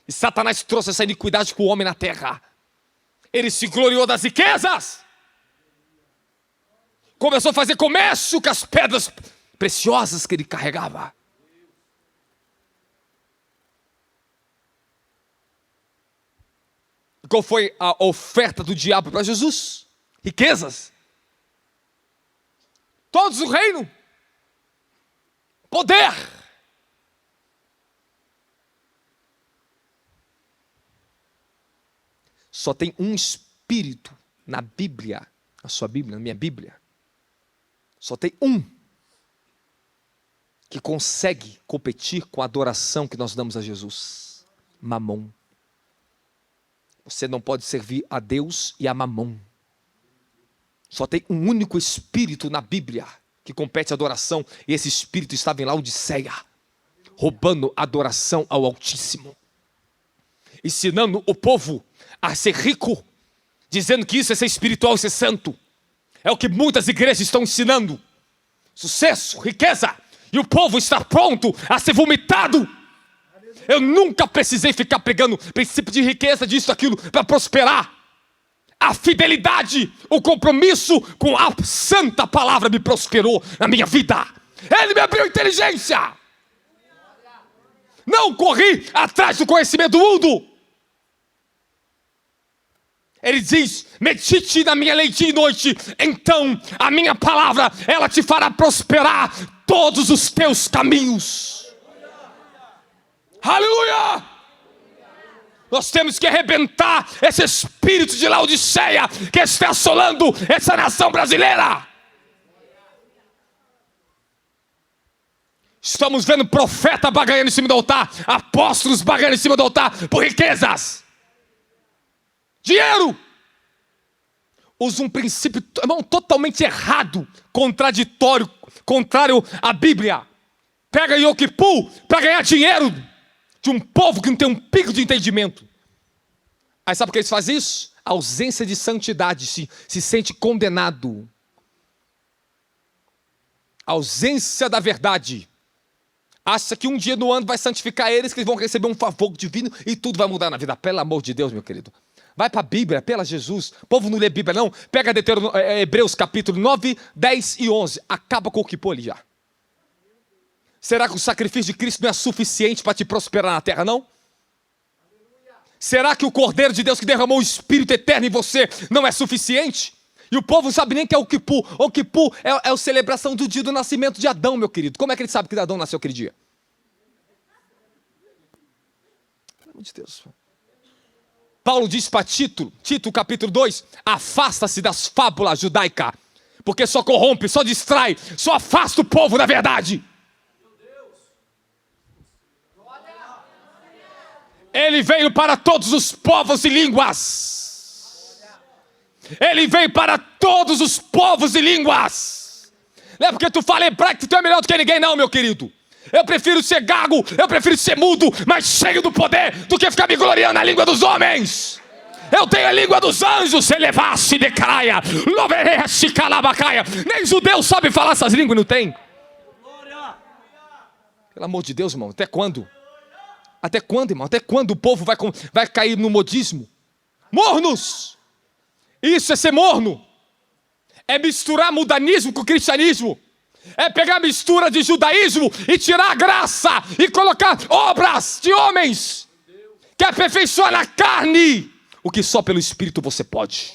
E Satanás trouxe essa iniquidade para o homem na terra. Ele se gloriou das riquezas. Começou a fazer comércio com as pedras preciosas que ele carregava. Qual foi a oferta do diabo para Jesus? Riquezas. Todos o reino. Poder. Só tem um espírito na Bíblia, na sua Bíblia, na minha Bíblia. Só tem um que consegue competir com a adoração que nós damos a Jesus. Mamon. Você não pode servir a Deus e a Mamon. Só tem um único espírito na Bíblia que compete a adoração, e esse espírito estava em Laodiceia, roubando a adoração ao Altíssimo, ensinando o povo a ser rico, dizendo que isso é ser espiritual e ser santo. É o que muitas igrejas estão ensinando. Sucesso, riqueza, e o povo está pronto a ser vomitado. Eu nunca precisei ficar pregando princípio de riqueza, disso, aquilo, para prosperar. A fidelidade, o compromisso com a santa palavra me prosperou na minha vida. Ele me abriu inteligência. Não corri atrás do conhecimento do mundo. Ele diz: medite na minha lei dia e noite, então a minha palavra, ela te fará prosperar todos os teus caminhos. Aleluia! Nós temos que arrebentar esse espírito de Laodiceia que está assolando essa nação brasileira. Estamos vendo profeta baganhando em cima do altar, apóstolos baganhando em cima do altar por riquezas, dinheiro. Usa um princípio, irmão, totalmente errado, contraditório, contrário à Bíblia. Pega Yom Kippur para ganhar dinheiro de um povo que não tem um pico de entendimento. Aí sabe por que eles fazem isso? A ausência de santidade, se sente condenado. A ausência da verdade. Acha que um dia no ano vai santificar eles, que eles vão receber um favor divino e tudo vai mudar na vida. Pelo amor de Deus, meu querido. Vai para a Bíblia, pela Jesus. O povo não lê Bíblia não. Pega Hebreus capítulo 9, 10 e 11. Acaba com o que pôr ali já. Será que o sacrifício de Cristo não é suficiente para te prosperar na terra, não? Será que o Cordeiro de Deus que derramou o Espírito Eterno em você não é suficiente? E o povo não sabe nem que é o Kippur. O Kippur é a celebração do dia do nascimento de Adão, meu querido. Como é que ele sabe que Adão nasceu aquele dia? Pelo amor de Deus. Paulo diz para Tito capítulo 2, afasta-se das fábulas judaicas, porque só corrompe, só distrai, só afasta o povo da verdade. Ele veio para todos os povos e línguas. Ele veio para todos os povos e línguas. Não é porque tu fala hebraico que tu é melhor do que ninguém não, meu querido. Eu prefiro ser gago, eu prefiro ser mudo, mas cheio do poder, do que ficar me gloriando na língua dos homens. Eu tenho a língua dos anjos, elevasse de caraia, lovereste calabacaia. Nem judeu sabe falar essas línguas, não tem? Pelo amor de Deus, irmão, até quando? Até quando, irmão? Até quando o povo vai cair no modismo? Mornos! Isso é ser morno. É misturar mudanismo com cristianismo. É pegar a mistura de judaísmo e tirar a graça e colocar obras de homens que aperfeiçoam na carne o que só pelo Espírito você pode.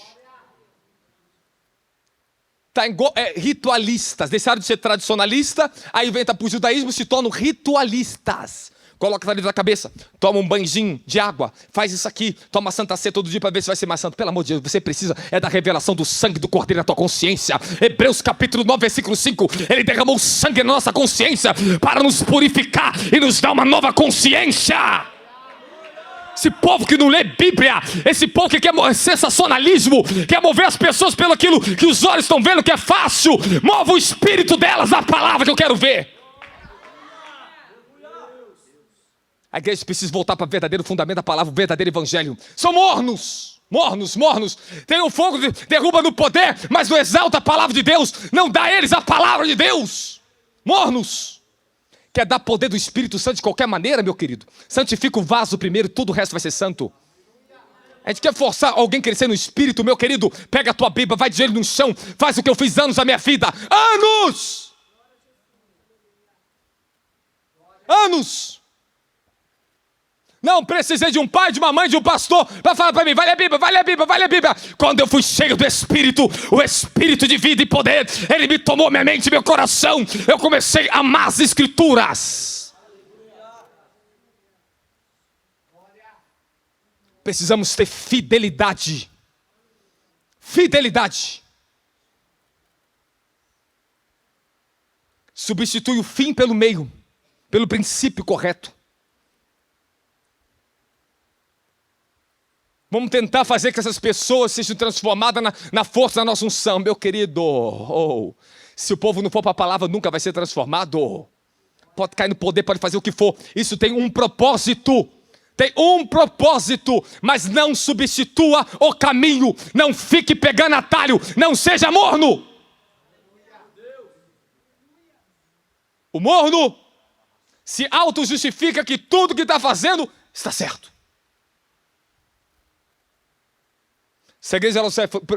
Ritualistas, deixaram de ser tradicionalista, aí vem para o judaísmo, se tornam ritualistas. Coloca ali na cabeça, toma um banhozinho de água, faz isso aqui, toma Santa Ceia todo dia para ver se vai ser mais santo. Pelo amor de Deus, você precisa da revelação do sangue do Cordeiro na tua consciência. Hebreus capítulo 9, versículo 5, ele derramou sangue na nossa consciência para nos purificar e nos dar uma nova consciência. Esse povo que não lê Bíblia, esse povo que quer sensacionalismo, quer mover as pessoas pelo aquilo que os olhos estão vendo que é fácil, mova o espírito delas na palavra que eu quero ver. A igreja precisa voltar para o verdadeiro fundamento da palavra, o verdadeiro evangelho. São mornos, mornos, mornos. Tem o fogo, derruba no poder, mas não exalta a palavra de Deus. Não dá a eles a palavra de Deus. Mornos. Quer dar poder do Espírito Santo de qualquer maneira, meu querido? Santifica o vaso primeiro, tudo o resto vai ser santo. A gente quer forçar alguém a crescer no Espírito, meu querido. Pega a tua Bíblia, vai de joelho no chão. Faz o que eu fiz anos da minha vida. Anos! Anos! Não precisei de um pai, de uma mãe, de um pastor para falar para mim, vai ler a Bíblia, vai ler a Bíblia, vai ler a Bíblia. Quando eu fui cheio do Espírito, o Espírito de vida e poder, ele me tomou minha mente e meu coração. Eu comecei a amar as Escrituras. Precisamos ter fidelidade. Fidelidade. Substitui o fim pelo meio, pelo princípio correto. Vamos tentar fazer que essas pessoas sejam transformadas na força da nossa unção. Meu querido, se o povo não for para a palavra, nunca vai ser transformado. Pode cair no poder, pode fazer o que for. Isso tem um propósito. Tem um propósito, mas não substitua o caminho. Não fique pegando atalho. Não seja morno. O morno se auto-justifica que tudo que está fazendo está certo. Se a igreja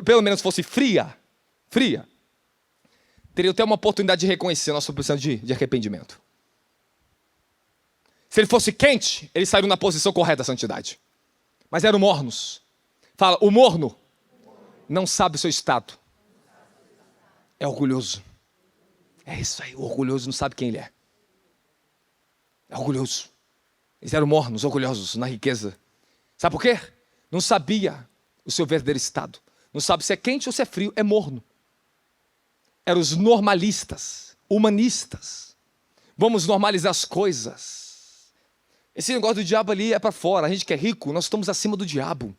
pelo menos fosse fria, teria até uma oportunidade de reconhecer nossa posição de arrependimento. Se ele fosse quente, eles saíram na posição correta da santidade. Mas eram mornos. Fala, o morno não sabe o seu estado. É orgulhoso. É isso aí, o orgulhoso não sabe quem ele é. É orgulhoso. Eles eram mornos, orgulhosos na riqueza. Sabe por quê? Não sabia o seu verdadeiro estado. Não sabe se é quente ou se é frio, é morno. Eram os normalistas, humanistas. Vamos normalizar as coisas. Esse negócio do diabo ali é para fora. A gente que é rico, nós estamos acima do diabo.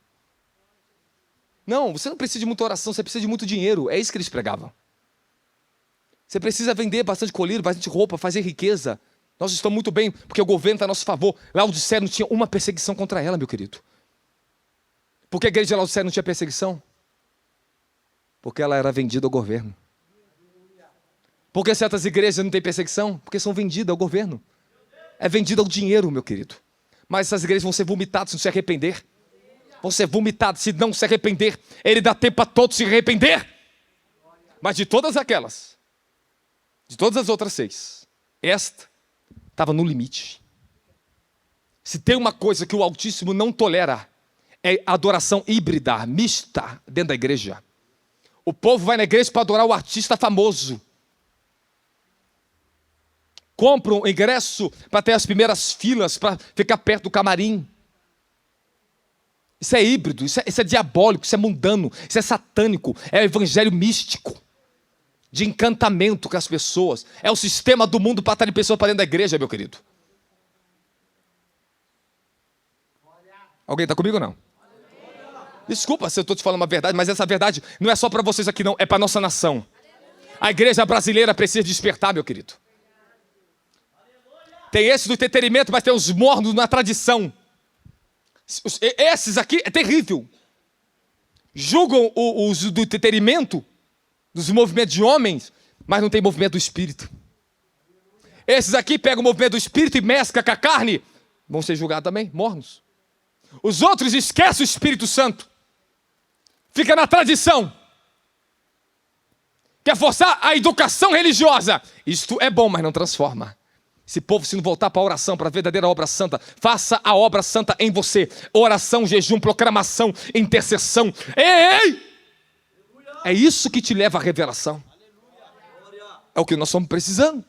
Não, você não precisa de muita oração, você precisa de muito dinheiro. É isso que eles pregavam. Você precisa vender bastante colírio, bastante roupa, fazer riqueza. Nós estamos muito bem, porque o governo está a nosso favor. Laodiceia não tinha uma perseguição contra ela, meu querido. Por que a igreja de Laodiceia não tinha perseguição? Porque ela era vendida ao governo. Por que certas igrejas não têm perseguição? Porque são vendidas ao governo. É vendida ao dinheiro, meu querido. Mas essas igrejas vão ser vomitadas se não se arrepender. Vão ser vomitadas se não se arrepender. Ele dá tempo para todos se arrepender. Mas de todas aquelas, de todas as outras 6, esta estava no limite. Se tem uma coisa que o Altíssimo não tolera, é adoração híbrida, mista, dentro da igreja. O povo vai na igreja para adorar o artista famoso. Compra um ingresso para ter as primeiras filas, para ficar perto do camarim. Isso é híbrido, isso é diabólico, isso é mundano, isso é satânico, é o evangelho místico, de encantamento com as pessoas. É o sistema do mundo para atrair pessoas para dentro da igreja, meu querido. Alguém está comigo ou não? Desculpa se eu estou te falando uma verdade, mas essa verdade não é só para vocês aqui não, é para a nossa nação. A igreja brasileira precisa despertar, meu querido. Tem esse do entretenimento, mas tem os mornos na tradição. Esses aqui é terrível. Julgam os do entretenimento, dos movimentos de homens, mas não tem movimento do Espírito. Esses aqui pegam o movimento do Espírito e mesclam com a carne, vão ser julgados também, mornos. Os outros esquecem o Espírito Santo. Fica na tradição. Quer forçar a educação religiosa. Isto é bom, mas não transforma. Esse povo, se não voltar para a oração, para a verdadeira obra santa, faça a obra santa em você. Oração, jejum, proclamação, intercessão. Ei! É isso que te leva à revelação. É o que nós estamos precisando.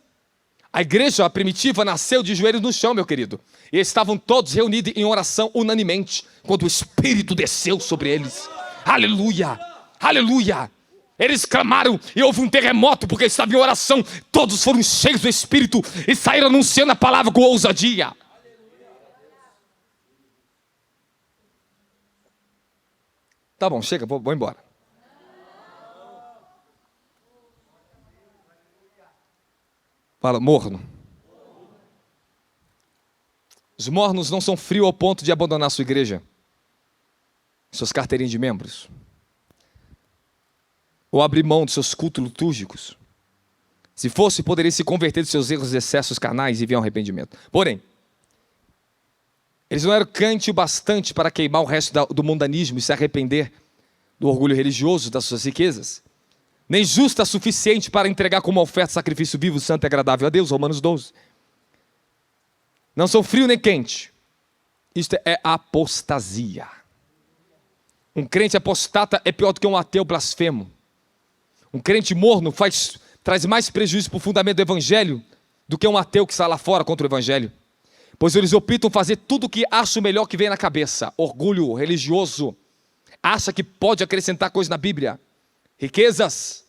A igreja primitiva nasceu de joelhos no chão, meu querido. E estavam todos reunidos em oração unanimemente, quando o Espírito desceu sobre eles. Aleluia! Aleluia! Eles clamaram e houve um terremoto porque estavam em oração. Todos foram cheios do Espírito e saíram anunciando a palavra com ousadia. Tá bom, chega, vou embora. Fala, morno. Os mornos não são frios ao ponto de abandonar sua igreja, suas carteirinhas de membros, ou abrir mão dos seus cultos litúrgicos. Se fosse, poderia se converter dos seus erros e excessos carnais e vir ao arrependimento. Porém, eles não eram crentes o bastante para queimar o resto do mundanismo e se arrepender do orgulho religioso das suas riquezas, nem justa o suficiente para entregar como oferta sacrifício vivo, santo e agradável a Deus, Romanos 12. Não são frio nem quente. Isto é apostasia. Um crente apostata é pior do que um ateu blasfemo. Um crente morno traz mais prejuízo para o fundamento do evangelho do que um ateu que está lá fora contra o evangelho. Pois eles optam fazer tudo o que acham melhor que vem na cabeça. Orgulho religioso. Acha que pode acrescentar coisa na Bíblia. Riquezas.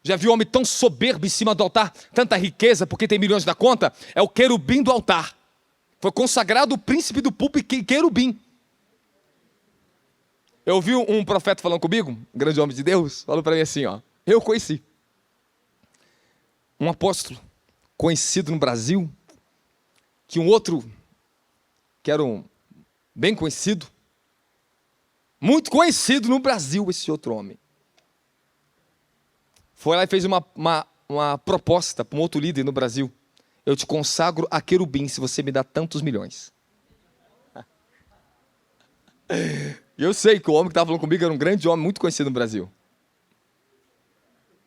Já viu um homem tão soberbo em cima do altar? Tanta riqueza porque tem milhões na conta? É o querubim do altar. Foi consagrado o príncipe do púlpito querubim. Eu ouvi um profeta falando comigo, um grande homem de Deus, falou para mim assim, ó. Eu conheci um apóstolo conhecido no Brasil, que um outro, que era um bem conhecido, muito conhecido no Brasil, esse outro homem. Foi lá e fez uma proposta para um outro líder no Brasil. Eu te consagro a querubim se você me dá tantos milhões. E eu sei que o homem que estava falando comigo era um grande homem, muito conhecido no Brasil.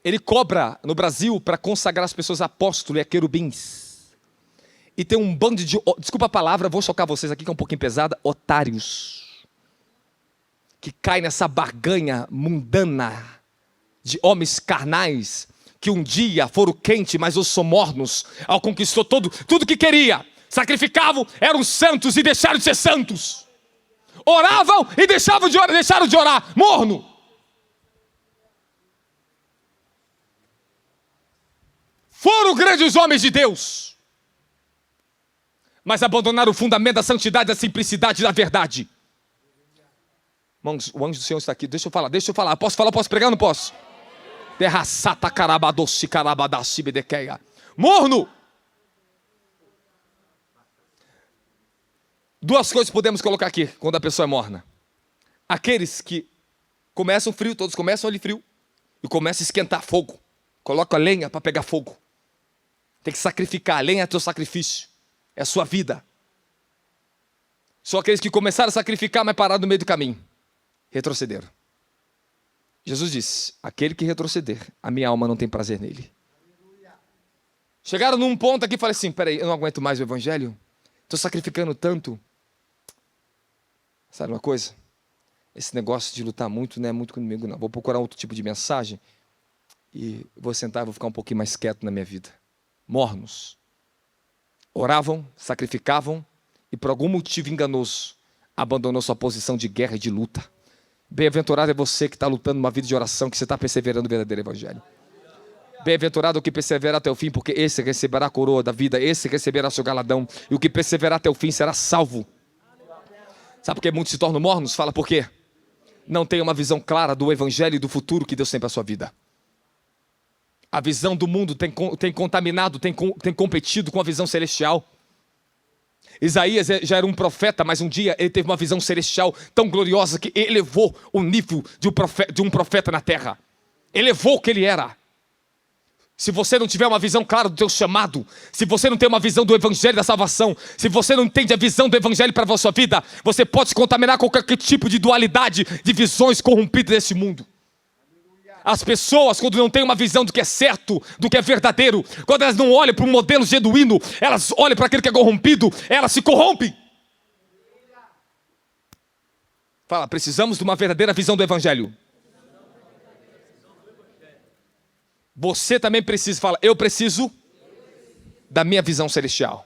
Ele cobra no Brasil para consagrar as pessoas a apóstolo e a querubins. E tem um bando de, desculpa a palavra, vou chocar vocês aqui que é um pouquinho pesada, otários. Que caem nessa barganha mundana de homens carnais, que um dia foram quentes, mas os somornos, ao conquistou tudo que queria. Sacrificavam, eram santos e deixaram de ser santos. Oravam e deixaram de orar. Morno. Foram grandes homens de Deus, mas abandonaram o fundamento da santidade, da simplicidade e da verdade. Irmãos, o anjo do Senhor está aqui. Deixa eu falar. Posso falar? Posso pregar ou não posso? Morno. Duas coisas podemos colocar aqui quando a pessoa é morna. Aqueles que começam frio, todos começam ali frio, e começam a esquentar fogo. Coloca a lenha para pegar fogo. Tem que sacrificar, a lenha é teu sacrifício, é a sua vida. São aqueles que começaram a sacrificar, mas pararam no meio do caminho. Retrocederam. Jesus disse, aquele que retroceder, a minha alma não tem prazer nele. Chegaram num ponto aqui e falei assim, peraí, eu não aguento mais o evangelho, estou sacrificando tanto. Sabe uma coisa? Esse negócio de lutar muito não é muito comigo não. Vou procurar outro tipo de mensagem e vou sentar e vou ficar um pouquinho mais quieto na minha vida. Mornos. Oravam, sacrificavam e por algum motivo enganoso abandonou sua posição de guerra e de luta. Bem-aventurado é você que está lutando uma vida de oração, que você está perseverando no verdadeiro evangelho. Bem-aventurado é o que perseverar até o fim, porque esse receberá a coroa da vida, esse receberá seu galadão, e o que perseverar até o fim será salvo. Sabe por que muitos se tornam mornos? Fala por quê? Não tem uma visão clara do evangelho e do futuro que Deus tem para a sua vida. A visão do mundo tem contaminado, tem competido com a visão celestial. Isaías já era um profeta, mas um dia ele teve uma visão celestial tão gloriosa que elevou o nível de um profeta na terra. Elevou o que ele era. Se você não tiver uma visão clara do teu chamado, se você não tem uma visão do evangelho da salvação, se você não entende a visão do evangelho para a sua vida, você pode se contaminar com qualquer tipo de dualidade, de visões corrompidas desse mundo. As pessoas, quando não têm uma visão do que é certo, do que é verdadeiro, quando elas não olham para um modelo genuíno, elas olham para aquilo que é corrompido, elas se corrompem. Fala, precisamos de uma verdadeira visão do evangelho. Você também precisa, fala, eu preciso da minha visão celestial.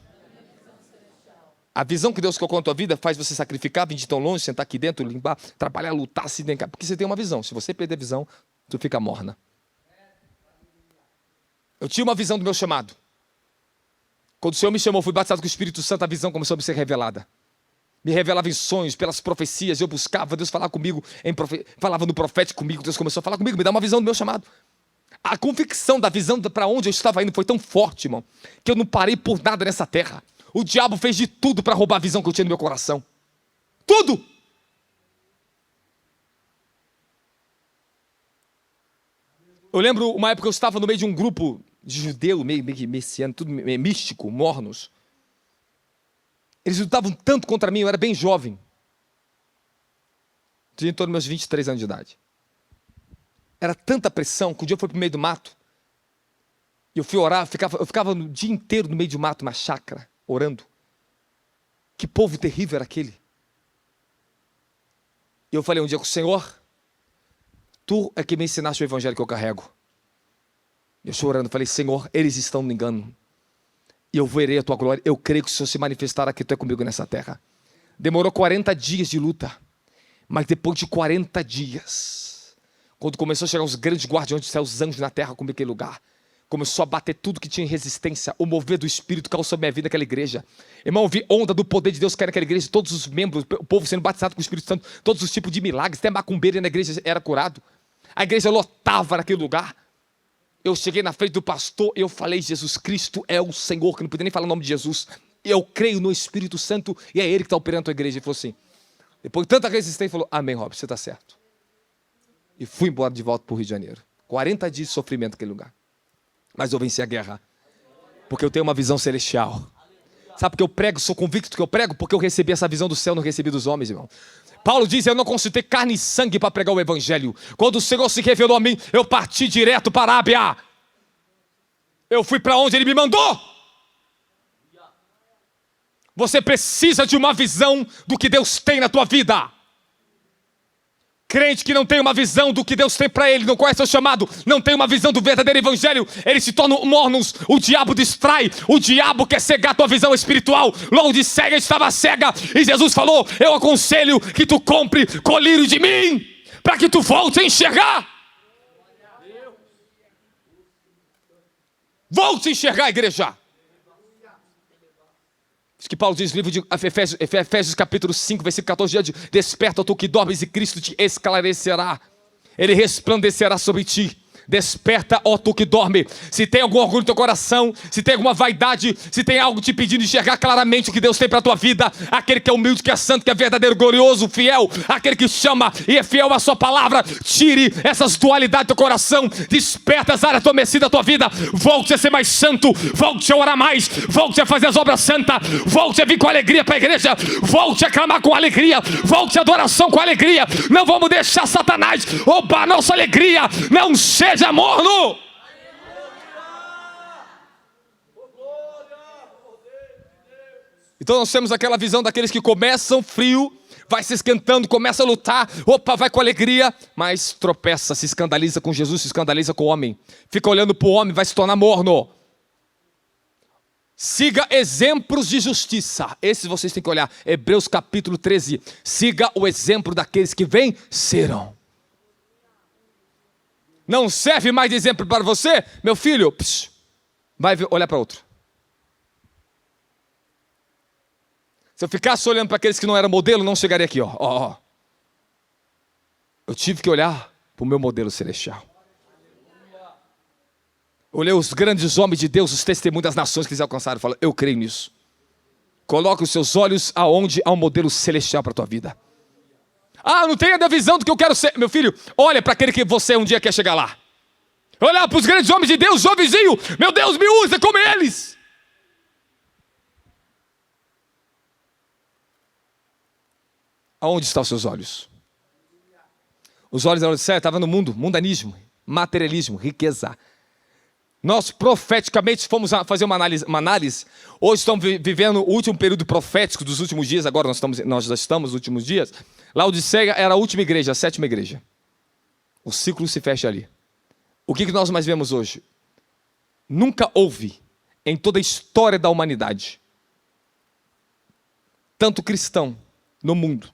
A visão que Deus colocou na tua vida faz você sacrificar, vir de tão longe, sentar aqui dentro, limpar, trabalhar, lutar, se dedicar, porque você tem uma visão. Se você perder a visão, tu fica morna. Eu tinha uma visão do meu chamado. Quando o Senhor me chamou, fui batizado com o Espírito Santo, a visão começou a me ser revelada. Me revelava em sonhos, pelas profecias, eu buscava, Deus falava comigo, falava no profético comigo, Deus começou a falar comigo, me dá uma visão do meu chamado. A convicção da visão para onde eu estava indo foi tão forte, irmão, que eu não parei por nada nessa terra. O diabo fez de tudo para roubar a visão que eu tinha no meu coração. Tudo! Eu lembro uma época que eu estava no meio de um grupo de judeu, meio messiano, tudo meio místico, mornos. Eles lutavam tanto contra mim, eu era bem jovem. Tinha em torno dos meus 23 anos de idade. Era tanta pressão que um dia eu fui para o meio do mato. E eu fui orar, eu ficava o dia inteiro no meio do mato, na chácara, orando. Que povo terrível era aquele. E eu falei um dia com o Senhor, tu é que me ensinaste o evangelho que eu carrego. Eu chorando, falei, Senhor, eles estão me enganando. E eu verei a tua glória. Eu creio que o Senhor se manifestar aqui, tu é comigo nessa terra. Demorou 40 dias de luta. Mas depois de 40 dias, quando começou a chegar os grandes guardiões do céu, os anjos na terra, comigo naquele lugar, começou a bater tudo que tinha em resistência. O mover do Espírito caiu sobre a minha vida naquela igreja. Irmão, eu vi onda do poder de Deus cair naquela igreja. Todos os membros, o povo sendo batizado com o Espírito Santo. Todos os tipos de milagres. Até macumbeiro na igreja era curado. A igreja lotava naquele lugar. Eu cheguei na frente do pastor e eu falei, Jesus Cristo é o Senhor, que não podia nem falar o nome de Jesus. Eu creio no Espírito Santo e é Ele que está operando a tua igreja. Ele falou assim, depois de tanta resistência, ele falou, amém, Rob, você está certo. E fui embora de volta para o Rio de Janeiro. 40 dias de sofrimento naquele lugar. Mas eu venci a guerra. Porque eu tenho uma visão celestial. Sabe porque eu prego, sou convicto que eu prego? Porque eu recebi essa visão do céu, não recebi dos homens, irmão. Paulo diz, eu não consultei carne e sangue para pregar o evangelho. Quando o Senhor se revelou a mim, eu parti direto para a Arábia. Eu fui para onde Ele me mandou. Você precisa de uma visão do que Deus tem na tua vida. Crente que não tem uma visão do que Deus tem para ele, não conhece o chamado, não tem uma visão do verdadeiro evangelho, ele se torna mornos, o diabo distrai, o diabo quer cegar a tua visão espiritual. Onde cega estava cega, e Jesus falou, eu aconselho que tu compre colírio de mim, para que tu volte a enxergar. Volte a enxergar, igreja. Isso que Paulo diz no livro de Efésios capítulo 5, versículo 14, diante, desperta tu que dormes e Cristo te esclarecerá. Ele resplandecerá sobre ti. Desperta, ó tu que dorme. Se tem algum orgulho no teu coração, se tem alguma vaidade, se tem algo te pedindo enxergar claramente o que Deus tem para a tua vida, aquele que é humilde, que é santo, que é verdadeiro, glorioso, fiel, aquele que chama e é fiel à sua palavra, tire essas dualidades do teu coração, desperta as áreas adormecidas da tua vida, volte a ser mais santo, volte a orar mais, volte a fazer as obras santas, volte a vir com alegria para a igreja, volte a clamar com alegria, volte a adoração com alegria. Não vamos deixar Satanás roubar nossa alegria. Não seja morno. Então nós temos aquela visão daqueles que começam frio, vai se esquentando, começa a lutar, opa, vai com alegria, mas tropeça, se escandaliza com Jesus, se escandaliza com o homem, fica olhando para o homem, vai se tornar morno. Siga exemplos de justiça. Esses vocês têm que olhar. Hebreus capítulo 13. Siga o exemplo daqueles que venceram. Não serve mais de exemplo para você? Meu filho, vai olhar para outro. Se eu ficasse olhando para aqueles que não eram modelo, não chegaria aqui. Ó. Eu tive que olhar para o meu modelo celestial. Olhei os grandes homens de Deus, os testemunhos das nações que eles alcançaram. Falo, eu creio nisso. Coloque os seus olhos aonde há um modelo celestial para a tua vida. Ah, não tenho a visão do que eu quero ser. Meu filho, olha para aquele que você um dia quer chegar lá. Olha para os grandes homens de Deus, ô vizinho. Meu Deus, me usa como eles. Aonde estão os seus olhos? Os olhos da Odisseia estavam no mundo, mundanismo, materialismo, riqueza. Nós profeticamente fomos fazer uma análise. Hoje estamos vivendo o último período profético dos últimos dias. Agora nós já estamos nos últimos dias. Laodiceia era a última igreja, a sétima igreja. O ciclo se fecha ali. O que nós mais vemos hoje? Nunca houve em toda a história da humanidade tanto cristão no mundo,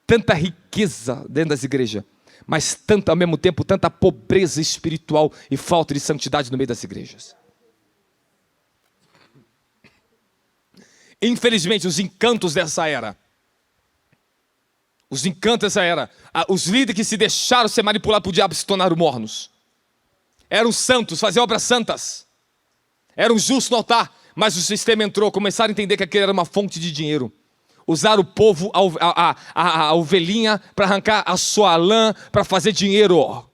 tanta riqueza dentro das igrejas, mas tanto, ao mesmo tempo, tanta pobreza espiritual e falta de santidade no meio das igrejas. Infelizmente, os encantos dessa era, os líderes que se deixaram ser manipulados por diabo se tornaram mornos. Eram santos, faziam obras santas, eram justos no altar, Mas o sistema entrou, começaram a entender que aquilo era uma fonte de dinheiro. Usaram o povo, a ovelhinha, para arrancar a sua lã, para fazer dinheiro.